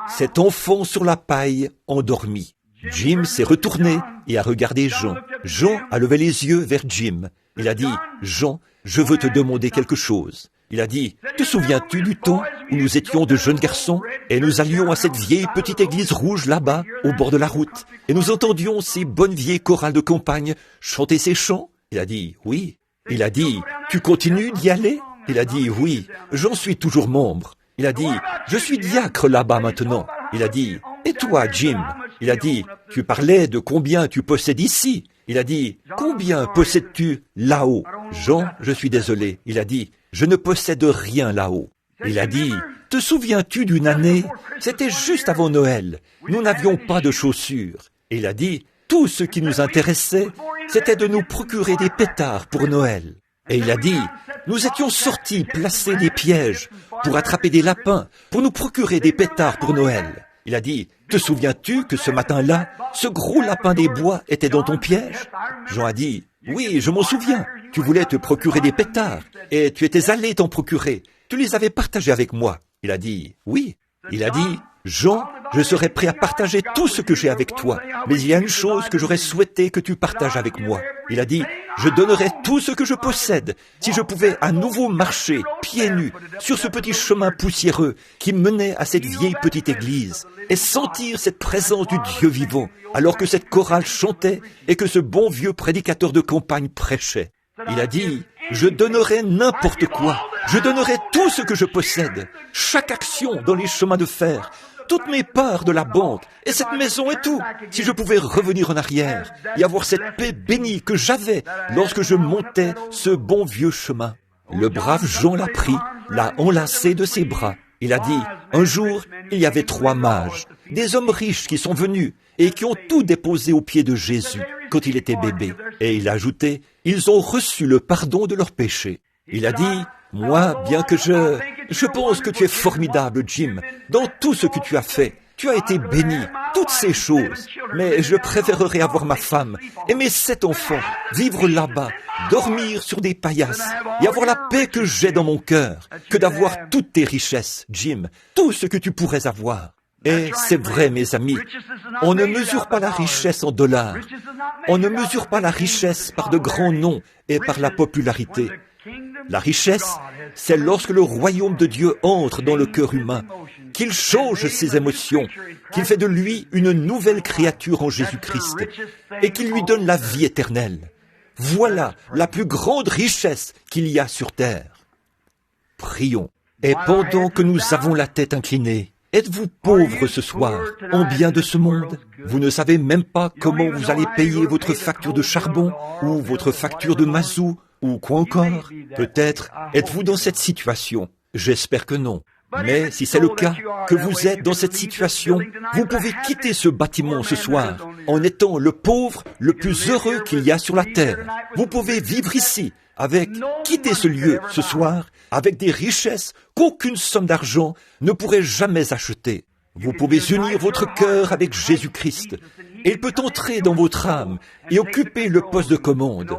cet enfant sur la paille endormi. Jim s'est retourné et a regardé Jean. Jean a levé les yeux vers Jim. Il a dit « Jean, je veux te demander quelque chose. » Il a dit « Te souviens-tu du temps où nous étions de jeunes garçons et nous allions à cette vieille petite église rouge là-bas, au bord de la route, et nous entendions ces bonnes vieilles chorales de campagne chanter ces chants ?» Il a dit « Oui. » Il a dit « Tu continues d'y aller ?» Il a dit « Oui, j'en suis toujours membre. » Il a dit « Je suis diacre là-bas maintenant. » Il a dit « Et toi, Jim ?» Il a dit « Tu parlais de combien tu possèdes ici. » Il a dit « Combien possèdes-tu là-haut ?» Jean, je suis désolé. Il a dit « Je ne possède rien là-haut. » Il a dit « Te souviens-tu d'une année? C'était juste avant Noël. Nous n'avions pas de chaussures. » Et il a dit « Tout ce qui nous intéressait, c'était de nous procurer des pétards pour Noël. » Et il a dit « Nous étions sortis placer des pièges pour attraper des lapins, pour nous procurer des pétards pour Noël. » Il a dit « Te souviens-tu que ce matin-là, ce gros lapin des bois était dans ton piège ?» Jean a dit « Oui, je m'en souviens. Tu voulais te procurer des pétards, et tu étais allé t'en procurer. Tu les avais partagés avec moi. » Il a dit « Oui. » Il a dit Jean, je serais prêt à partager tout ce que j'ai avec toi, mais il y a une chose que j'aurais souhaité que tu partages avec moi. Il a dit, je donnerais tout ce que je possède si je pouvais à nouveau marcher, pieds nus, sur ce petit chemin poussiéreux qui menait à cette vieille petite église et sentir cette présence du Dieu vivant, alors que cette chorale chantait et que ce bon vieux prédicateur de campagne prêchait. Il a dit, je donnerai n'importe quoi, je donnerai tout ce que je possède, chaque action dans les chemins de fer, toutes mes parts de la banque, et cette maison et tout, si je pouvais revenir en arrière et avoir cette paix bénie que j'avais lorsque je montais ce bon vieux chemin. Le brave Jean l'a pris, l'a enlacé de ses bras. Il a dit, un jour, il y avait 3 mages, des hommes riches qui sont venus et qui ont tout déposé aux pieds de Jésus quand il était bébé. Et il a ajouté, ils ont reçu le pardon de leurs péchés. Il a dit, moi, bien que je pense que tu es formidable, Jim, dans tout ce que tu as fait. Tu as été béni, toutes ces choses. Mais je préférerais avoir ma femme et mes 7 enfants, vivre là-bas, dormir sur des paillasses et avoir la paix que j'ai dans mon cœur, que d'avoir toutes tes richesses, Jim, tout ce que tu pourrais avoir. Et c'est vrai, mes amis, on ne mesure pas la richesse en dollars. On ne mesure pas la richesse par de grands noms et par la popularité. La richesse, c'est lorsque le royaume de Dieu entre dans le cœur humain, qu'il change ses émotions, qu'il fait de lui une nouvelle créature en Jésus-Christ et qu'il lui donne la vie éternelle. Voilà la plus grande richesse qu'il y a sur terre. Prions. Et pendant que nous avons la tête inclinée, êtes-vous pauvre ce soir, en bien de ce monde? Vous ne savez même pas comment vous allez payer votre facture de charbon ou votre facture de mazout ou quoi encore? Peut-être êtes-vous dans cette situation. J'espère que non. Mais si c'est le cas, que vous êtes dans cette situation, vous pouvez quitter ce bâtiment ce soir en étant le pauvre le plus heureux qu'il y a sur la terre. Vous pouvez vivre ici quitter ce lieu ce soir avec des richesses qu'aucune somme d'argent ne pourrait jamais acheter. Vous pouvez unir votre cœur avec Jésus-Christ et il peut entrer dans votre âme et occuper le poste de commande.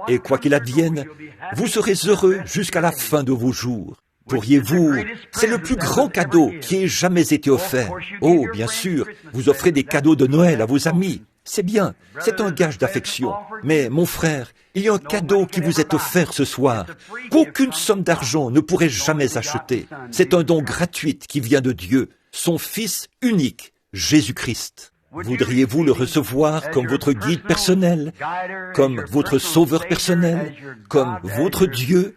Et quoi qu'il advienne, vous serez heureux jusqu'à la fin de vos jours. Pourriez-vous, c'est le plus grand cadeau qui ait jamais été offert. Oh, bien sûr, vous offrez des cadeaux de Noël à vos amis. C'est bien, c'est un gage d'affection. Mais, mon frère, il y a un cadeau qui vous est offert ce soir, qu'aucune somme d'argent ne pourrait jamais acheter. C'est un don gratuit qui vient de Dieu, son Fils unique, Jésus-Christ. Voudriez-vous le recevoir comme votre guide personnel, comme votre sauveur personnel, comme votre Dieu,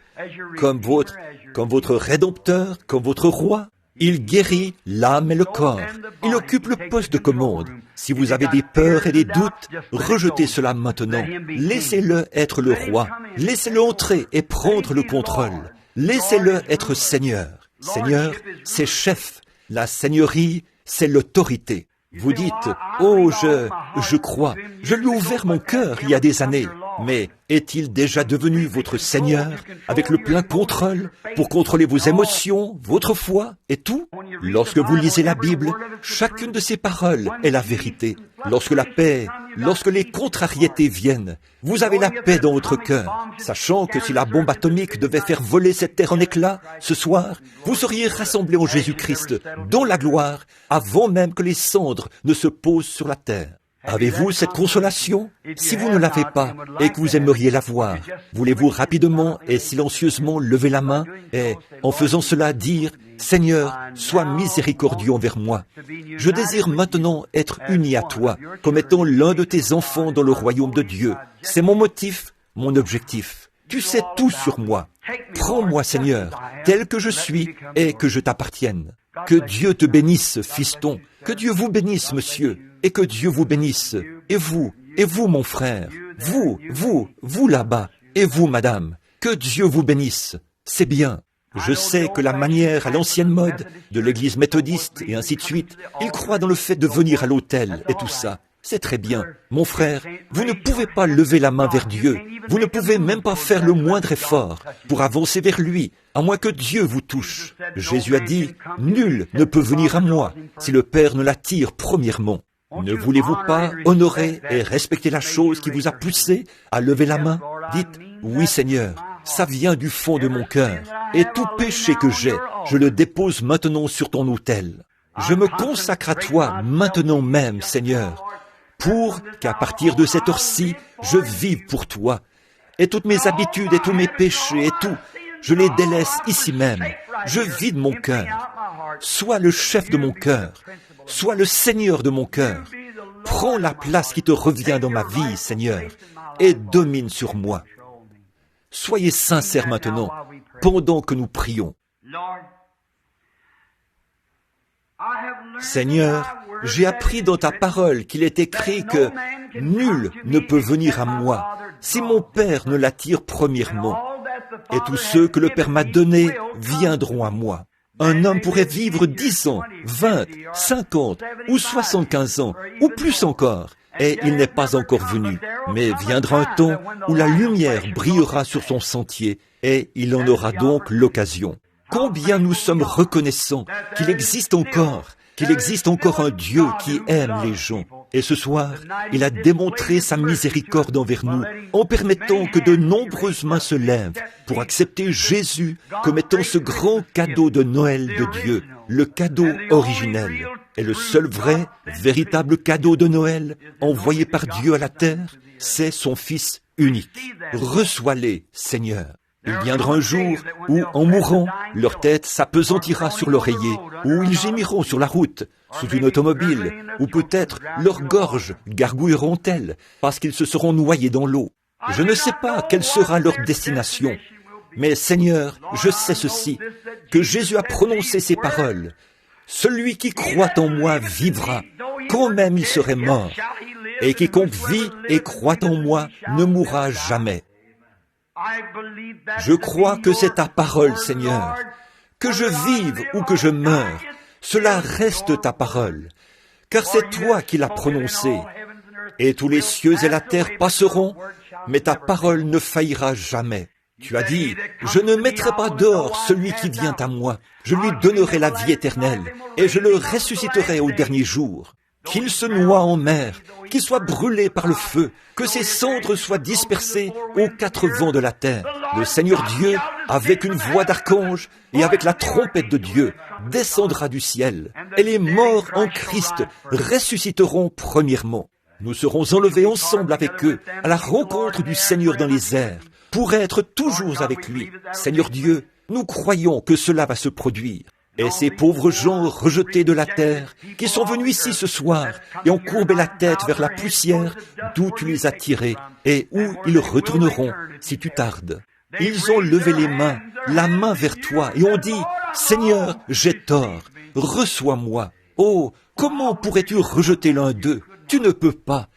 comme votre Rédempteur, comme votre Roi? Il guérit l'âme et le corps. Il occupe le poste de commande. Si vous avez des peurs et des doutes, rejetez cela maintenant. Laissez-le être le Roi. Laissez-le entrer et prendre le contrôle. Laissez-le être Seigneur. Seigneur, c'est chef. La seigneurie, c'est l'autorité. Vous dites, oh, je crois, je lui ai ouvert mon cœur il y a des années. Mais est-il déjà devenu votre Seigneur, avec le plein contrôle, pour contrôler vos émotions, votre foi et tout? Lorsque vous lisez la Bible, chacune de ces paroles est la vérité. Lorsque les contrariétés viennent, vous avez la paix dans votre cœur, sachant que si la bombe atomique devait faire voler cette terre en éclats, ce soir, vous seriez rassemblés en Jésus-Christ, dans la gloire, avant même que les cendres ne se posent sur la terre. Avez-vous cette consolation? Si vous ne l'avez pas et que vous aimeriez l'avoir, voulez-vous rapidement et silencieusement lever la main et, en faisant cela, dire « Seigneur, sois miséricordieux envers moi. Je désire maintenant être uni à toi, comme étant l'un de tes enfants dans le royaume de Dieu. C'est mon motif, mon objectif. Tu sais tout sur moi. Prends-moi, Seigneur, tel que je suis et que je t'appartienne. Que Dieu te bénisse, fiston. Que Dieu vous bénisse, monsieur. Et que Dieu vous bénisse. Et vous, mon frère. Vous là-bas. Et vous, madame. Que Dieu vous bénisse. C'est bien. Je sais que la manière à l'ancienne mode de l'église méthodiste et ainsi de suite, ils croient dans le fait de venir à l'autel et tout ça. C'est très bien. Mon frère, vous ne pouvez pas lever la main vers Dieu. Vous ne pouvez même pas faire le moindre effort pour avancer vers lui, à moins que Dieu vous touche. Jésus a dit, « Nul ne peut venir à moi si le Père ne l'attire premièrement. » Ne voulez-vous pas honorer et respecter la chose qui vous a poussé à lever la main? Dites, « Oui, Seigneur, ça vient du fond de mon cœur, et tout péché que j'ai, je le dépose maintenant sur ton autel. Je me consacre à toi maintenant même, Seigneur, pour qu'à partir de cette heure-ci, je vive pour toi. Et toutes mes habitudes et tous mes péchés et tout, je les délaisse ici même. Je vide mon cœur. Sois le chef de mon cœur. Sois le Seigneur de mon cœur. Prends la place qui te revient dans ma vie, Seigneur, et domine sur moi. Soyez sincères maintenant, pendant que nous prions. Seigneur, j'ai appris dans ta parole qu'il est écrit que nul ne peut venir à moi si mon Père ne l'attire premièrement. Et tous ceux que le Père m'a donnés viendront à moi. Un homme pourrait vivre 10 ans, 20, 50 ou 75 ans, ou plus encore, et il n'est pas encore venu. Mais viendra un temps où la lumière brillera sur son sentier, et il en aura donc l'occasion. Combien nous sommes reconnaissants qu'il existe encore un Dieu qui aime les gens. Et ce soir, il a démontré sa miséricorde envers nous en permettant que de nombreuses mains se lèvent pour accepter Jésus comme étant ce grand cadeau de Noël de Dieu, le cadeau originel. Et le seul vrai, véritable cadeau de Noël envoyé par Dieu à la terre, c'est son Fils unique. Reçois-les, Seigneur. Il viendra un jour où, en mourant, leur tête s'apesantira sur l'oreiller, où ils gémiront sur la route, sous une automobile, ou peut-être leurs gorges gargouilleront-elles, parce qu'ils se seront noyés dans l'eau. Je ne sais pas quelle sera leur destination, mais Seigneur, je sais ceci, que Jésus a prononcé ces paroles. Celui qui croit en moi vivra, quand même il serait mort, et quiconque vit et croit en moi ne mourra jamais. Je crois que c'est ta parole, Seigneur. Que je vive ou que je meure, cela reste ta parole, car c'est toi qui l'as prononcée. Et tous les cieux et la terre passeront, mais ta parole ne faillira jamais. Tu as dit, je ne mettrai pas dehors celui qui vient à moi. Je lui donnerai la vie éternelle, et je le ressusciterai au dernier jour. Qu'il se noie en mer, qu'il soit brûlé par le feu, que ses cendres soient dispersées aux 4 vents de la terre. Le Seigneur Dieu, avec une voix d'archange et avec la trompette de Dieu, descendra du ciel, et les morts en Christ ressusciteront premièrement. Nous serons enlevés ensemble avec eux à la rencontre du Seigneur dans les airs, pour être toujours avec lui. Seigneur Dieu, nous croyons que cela va se produire. Et ces pauvres gens rejetés de la terre, qui sont venus ici ce soir et ont courbé la tête vers la poussière d'où tu les as tirés et où ils retourneront si tu tardes. Ils ont levé les mains, la main vers toi, et ont dit, « Seigneur, j'ai tort, reçois-moi. » Oh, comment pourrais-tu rejeter l'un d'eux? Tu ne peux pas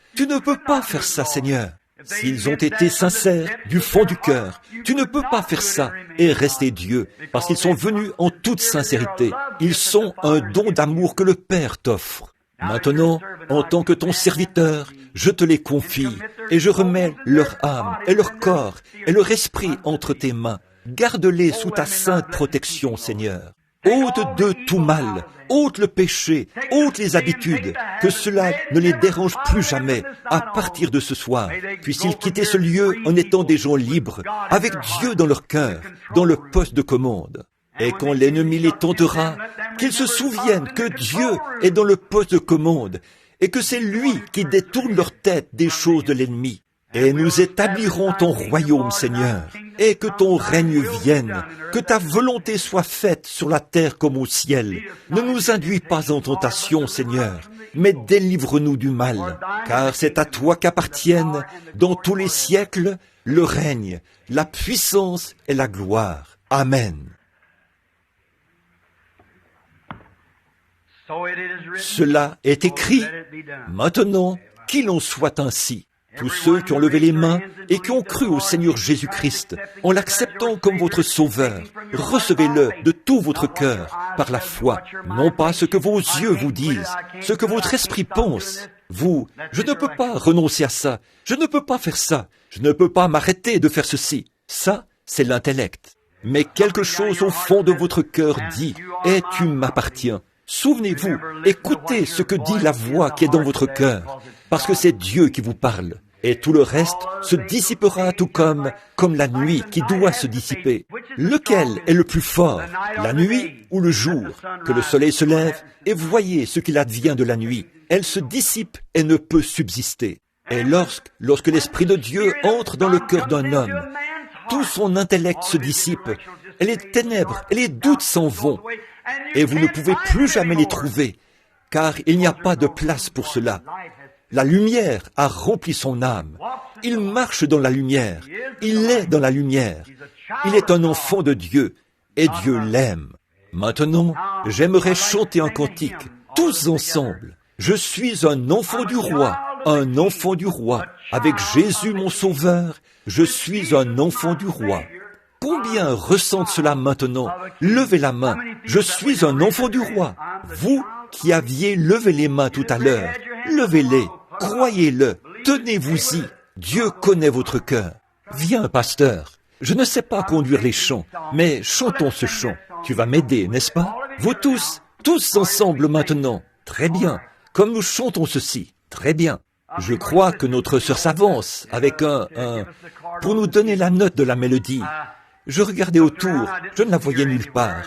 faire ça, Seigneur. S'ils ont été sincères du fond du cœur, tu ne peux pas faire ça et rester Dieu, parce qu'ils sont venus en toute sincérité. Ils sont un don d'amour que le Père t'offre. Maintenant, en tant que ton serviteur, je te les confie, et je remets leur âme et leur corps et leur esprit entre tes mains. Garde-les sous ta sainte protection, Seigneur. Ôte d'eux tout mal, ôte le péché, ôte les habitudes, que cela ne les dérange plus jamais à partir de ce soir. Puissent-ils quitter ce lieu en étant des gens libres, avec Dieu dans leur cœur, dans le poste de commande. Et quand l'ennemi les tentera, qu'ils se souviennent que Dieu est dans le poste de commande, et que c'est lui qui détourne leur tête des choses de l'ennemi. Et nous établirons ton royaume, Seigneur, et que ton règne vienne, que ta volonté soit faite sur la terre comme au ciel. Ne nous induis pas en tentation, Seigneur, mais délivre-nous du mal, car c'est à toi qu'appartiennent, dans tous les siècles, le règne, la puissance et la gloire. Amen. Cela est écrit. Maintenant, qu'il en soit ainsi. Tous ceux qui ont levé les mains et qui ont cru au Seigneur Jésus-Christ, en l'acceptant comme votre Sauveur, recevez-le de tout votre cœur, par la foi, non pas ce que vos yeux vous disent, ce que votre esprit pense. Vous, je ne peux pas renoncer à ça, je ne peux pas faire ça, je ne peux pas m'arrêter de faire ceci. Ça, c'est l'intellect. Mais quelque chose au fond de votre cœur dit, « Et tu m'appartiens ». Souvenez-vous, écoutez ce que dit la voix qui est dans votre cœur, parce que c'est Dieu qui vous parle. Et tout le reste se dissipera tout comme la nuit qui doit se dissiper. Lequel est le plus fort, la nuit ou le jour? Que le soleil se lève, et voyez ce qu'il advient de la nuit. Elle se dissipe et ne peut subsister. Et lorsque l'Esprit de Dieu entre dans le cœur d'un homme, tout son intellect se dissipe, et les ténèbres et les doutes s'en vont, et vous ne pouvez plus jamais les trouver, car il n'y a pas de place pour cela. La lumière a rempli son âme. Il marche dans la lumière. Il est dans la lumière. Il est un enfant de Dieu, et Dieu l'aime. Maintenant, j'aimerais chanter un cantique, tous ensemble. Je suis un enfant du roi, un enfant du roi. Avec Jésus mon sauveur, je suis un enfant du roi. Combien ressentent cela maintenant? Levez la main. Je suis un enfant du roi. Vous qui aviez levé les mains tout à l'heure, levez-les. Croyez-le, tenez-vous-y, Dieu connaît votre cœur. Viens, pasteur, je ne sais pas conduire les chants, mais chantons ce chant. Tu vas m'aider, n'est-ce pas? Vous tous ensemble maintenant. Très bien, comme nous chantons ceci, très bien. Je crois que notre sœur s'avance avec pour nous donner la note de la mélodie. Je regardais autour, je ne la voyais nulle part.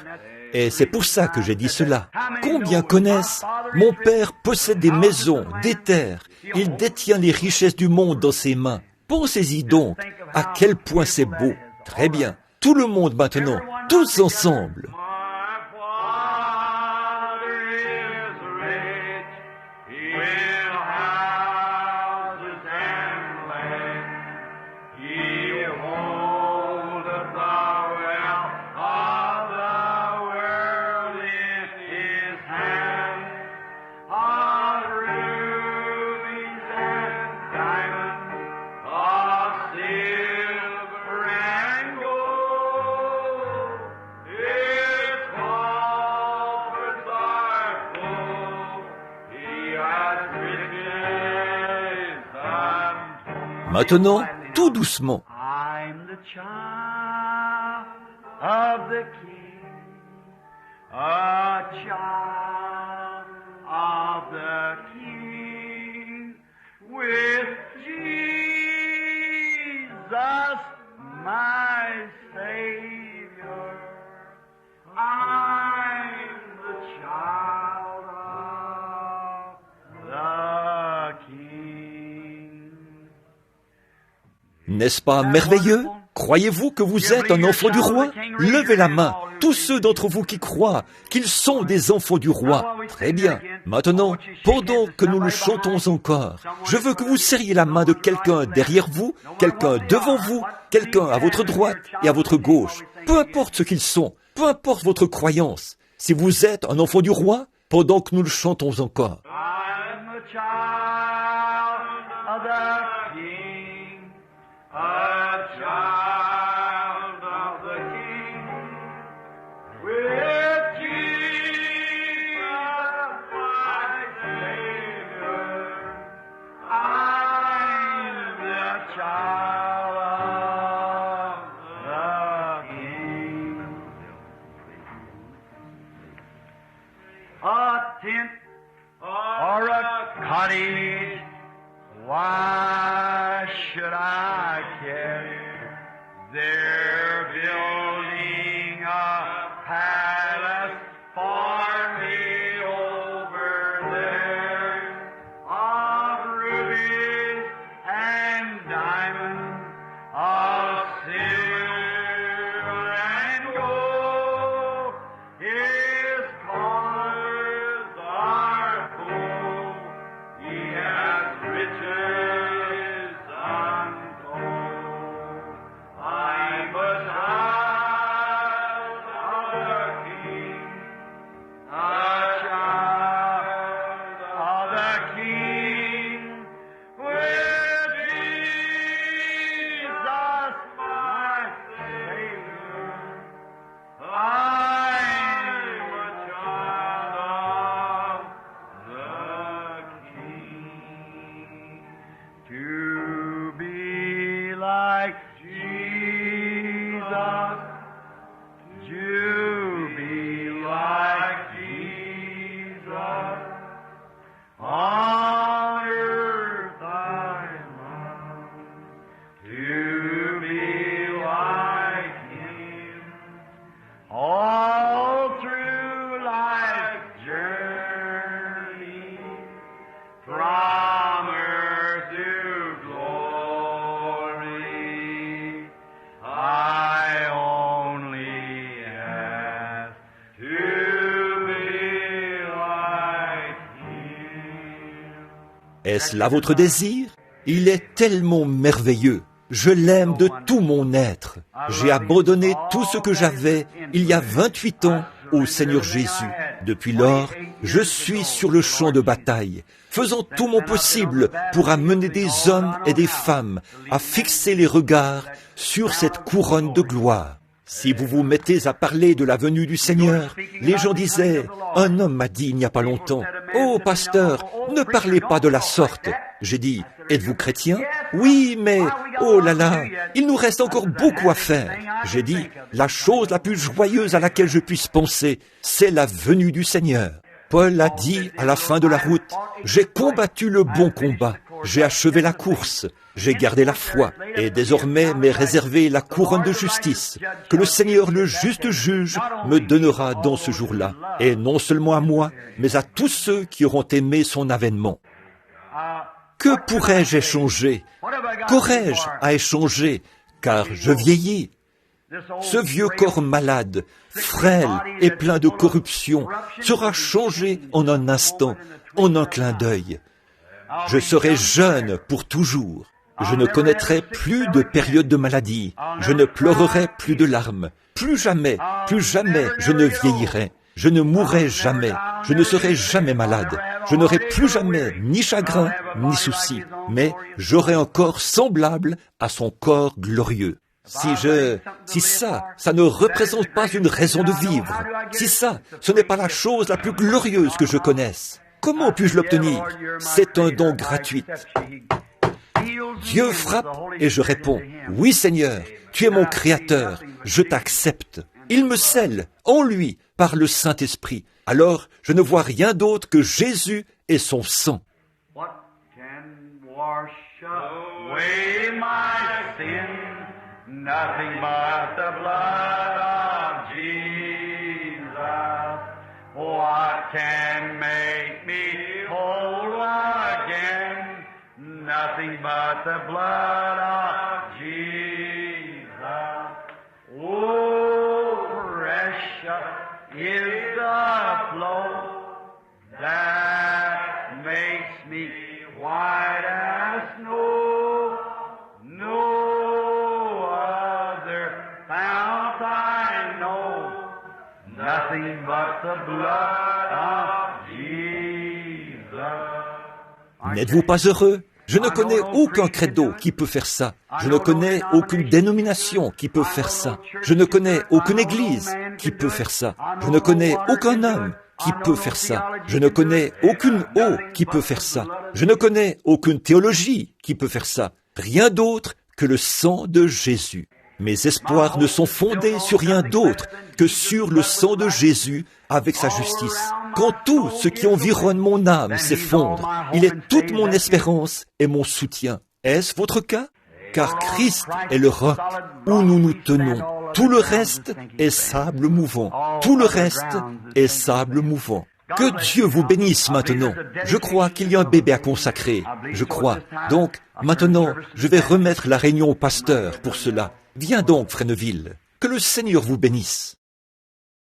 Et c'est pour ça que j'ai dit cela. Combien connaissent? Mon père possède des maisons, des terres. Il détient les richesses du monde dans ses mains. Pensez-y donc, à quel point c'est beau. Très bien. Tout le monde maintenant, tous ensemble. Maintenant, tout doucement. I'm the child of the King, a child of the King, with Jesus, my Savior. I'm the child of the King. N'est-ce pas merveilleux? Croyez-vous que vous êtes un enfant du roi? Levez la main, tous ceux d'entre vous qui croient qu'ils sont des enfants du roi. Très bien. Maintenant, pendant que nous le chantons encore, je veux que vous serriez la main de quelqu'un derrière vous, quelqu'un devant vous, quelqu'un à votre droite et à votre gauche. Peu importe ce qu'ils sont, peu importe votre croyance. Si vous êtes un enfant du roi, pendant que nous le chantons encore. I'm a child of the King, a child of the King, with Jesus, my Savior. I'm the child of the King. A tent or a cottage, why should I care? They're building a palace for me over there, of rubies and diamonds, of silver and gold. His colors are full. He has Est-ce là votre désir? Il est tellement merveilleux. Je l'aime de tout mon être. J'ai abandonné tout ce que j'avais il y a 28 ans au Seigneur Jésus. Depuis lors, je suis sur le champ de bataille, faisant tout mon possible pour amener des hommes et des femmes à fixer les regards sur cette couronne de gloire. Si vous vous mettez à parler de la venue du Seigneur, les gens disaient, « Un homme m'a dit il n'y a pas longtemps, « Oh, pasteur, ne parlez pas de la sorte. » J'ai dit, « Êtes-vous chrétien? » « Oui, mais, oh là là, il nous reste encore beaucoup à faire. » J'ai dit, « La chose la plus joyeuse à laquelle je puisse penser, c'est la venue du Seigneur. » Paul a dit à la fin de la route, « J'ai combattu le bon combat, j'ai achevé la course, j'ai gardé la foi, et désormais m'est réservé la couronne de justice, que le Seigneur le juste juge me donnera dans ce jour-là, et non seulement à moi, mais à tous ceux qui auront aimé son avènement. » Que pourrais-je échanger? Qu'aurais-je à échanger? Car je vieillis. Ce vieux corps malade, frêle et plein de corruption, sera changé en un instant, en un clin d'œil. Je serai jeune pour toujours. Je ne connaîtrai plus de période de maladie. Je ne pleurerai plus de larmes. Plus jamais je ne vieillirai. Je ne mourrai jamais, je ne serai jamais malade, je n'aurai plus jamais ni chagrin ni souci, mais j'aurai un corps semblable à son corps glorieux. Si ça ne représente pas une raison de vivre, si ça, ce n'est pas la chose la plus glorieuse que je connaisse, comment puis-je l'obtenir? C'est un don gratuit. Dieu frappe et je réponds, « Oui Seigneur, tu es mon Créateur, je t'accepte. » Il me scelle en lui par le Saint-Esprit. Alors, je ne vois rien d'autre que Jésus et son sang. What can wash away my sin? Nothing but the blood of Jesus. What can make me whole again? Nothing but the blood of Jesus. Oh, precious is the flow that makes me white as snow. No other fount I know, nothing but the blood of Jesus. N'êtes-vous pas heureux? Je ne connais aucun credo qui peut faire ça. Je ne connais aucune dénomination qui peut faire ça. Je ne connais aucune église qui peut faire ça. Je ne connais aucun homme qui peut faire ça. Je ne connais aucune eau qui peut faire ça. Je ne connais aucune théologie qui peut faire ça. Rien d'autre que le sang de Jésus. Mes espoirs ne sont fondés sur rien d'autre que sur le sang de Jésus avec sa justice. Quand tout ce qui environne mon âme s'effondre, il est toute mon espérance et mon soutien. Est-ce votre cas? Car Christ est le roc où nous nous tenons. Tout le reste est sable mouvant. Tout le reste est sable mouvant. Que Dieu vous bénisse maintenant. Je crois qu'il y a un bébé à consacrer. Je crois. Donc, maintenant, je vais remettre la réunion au pasteur pour cela. Viens donc, Fresneville. Que le Seigneur vous bénisse.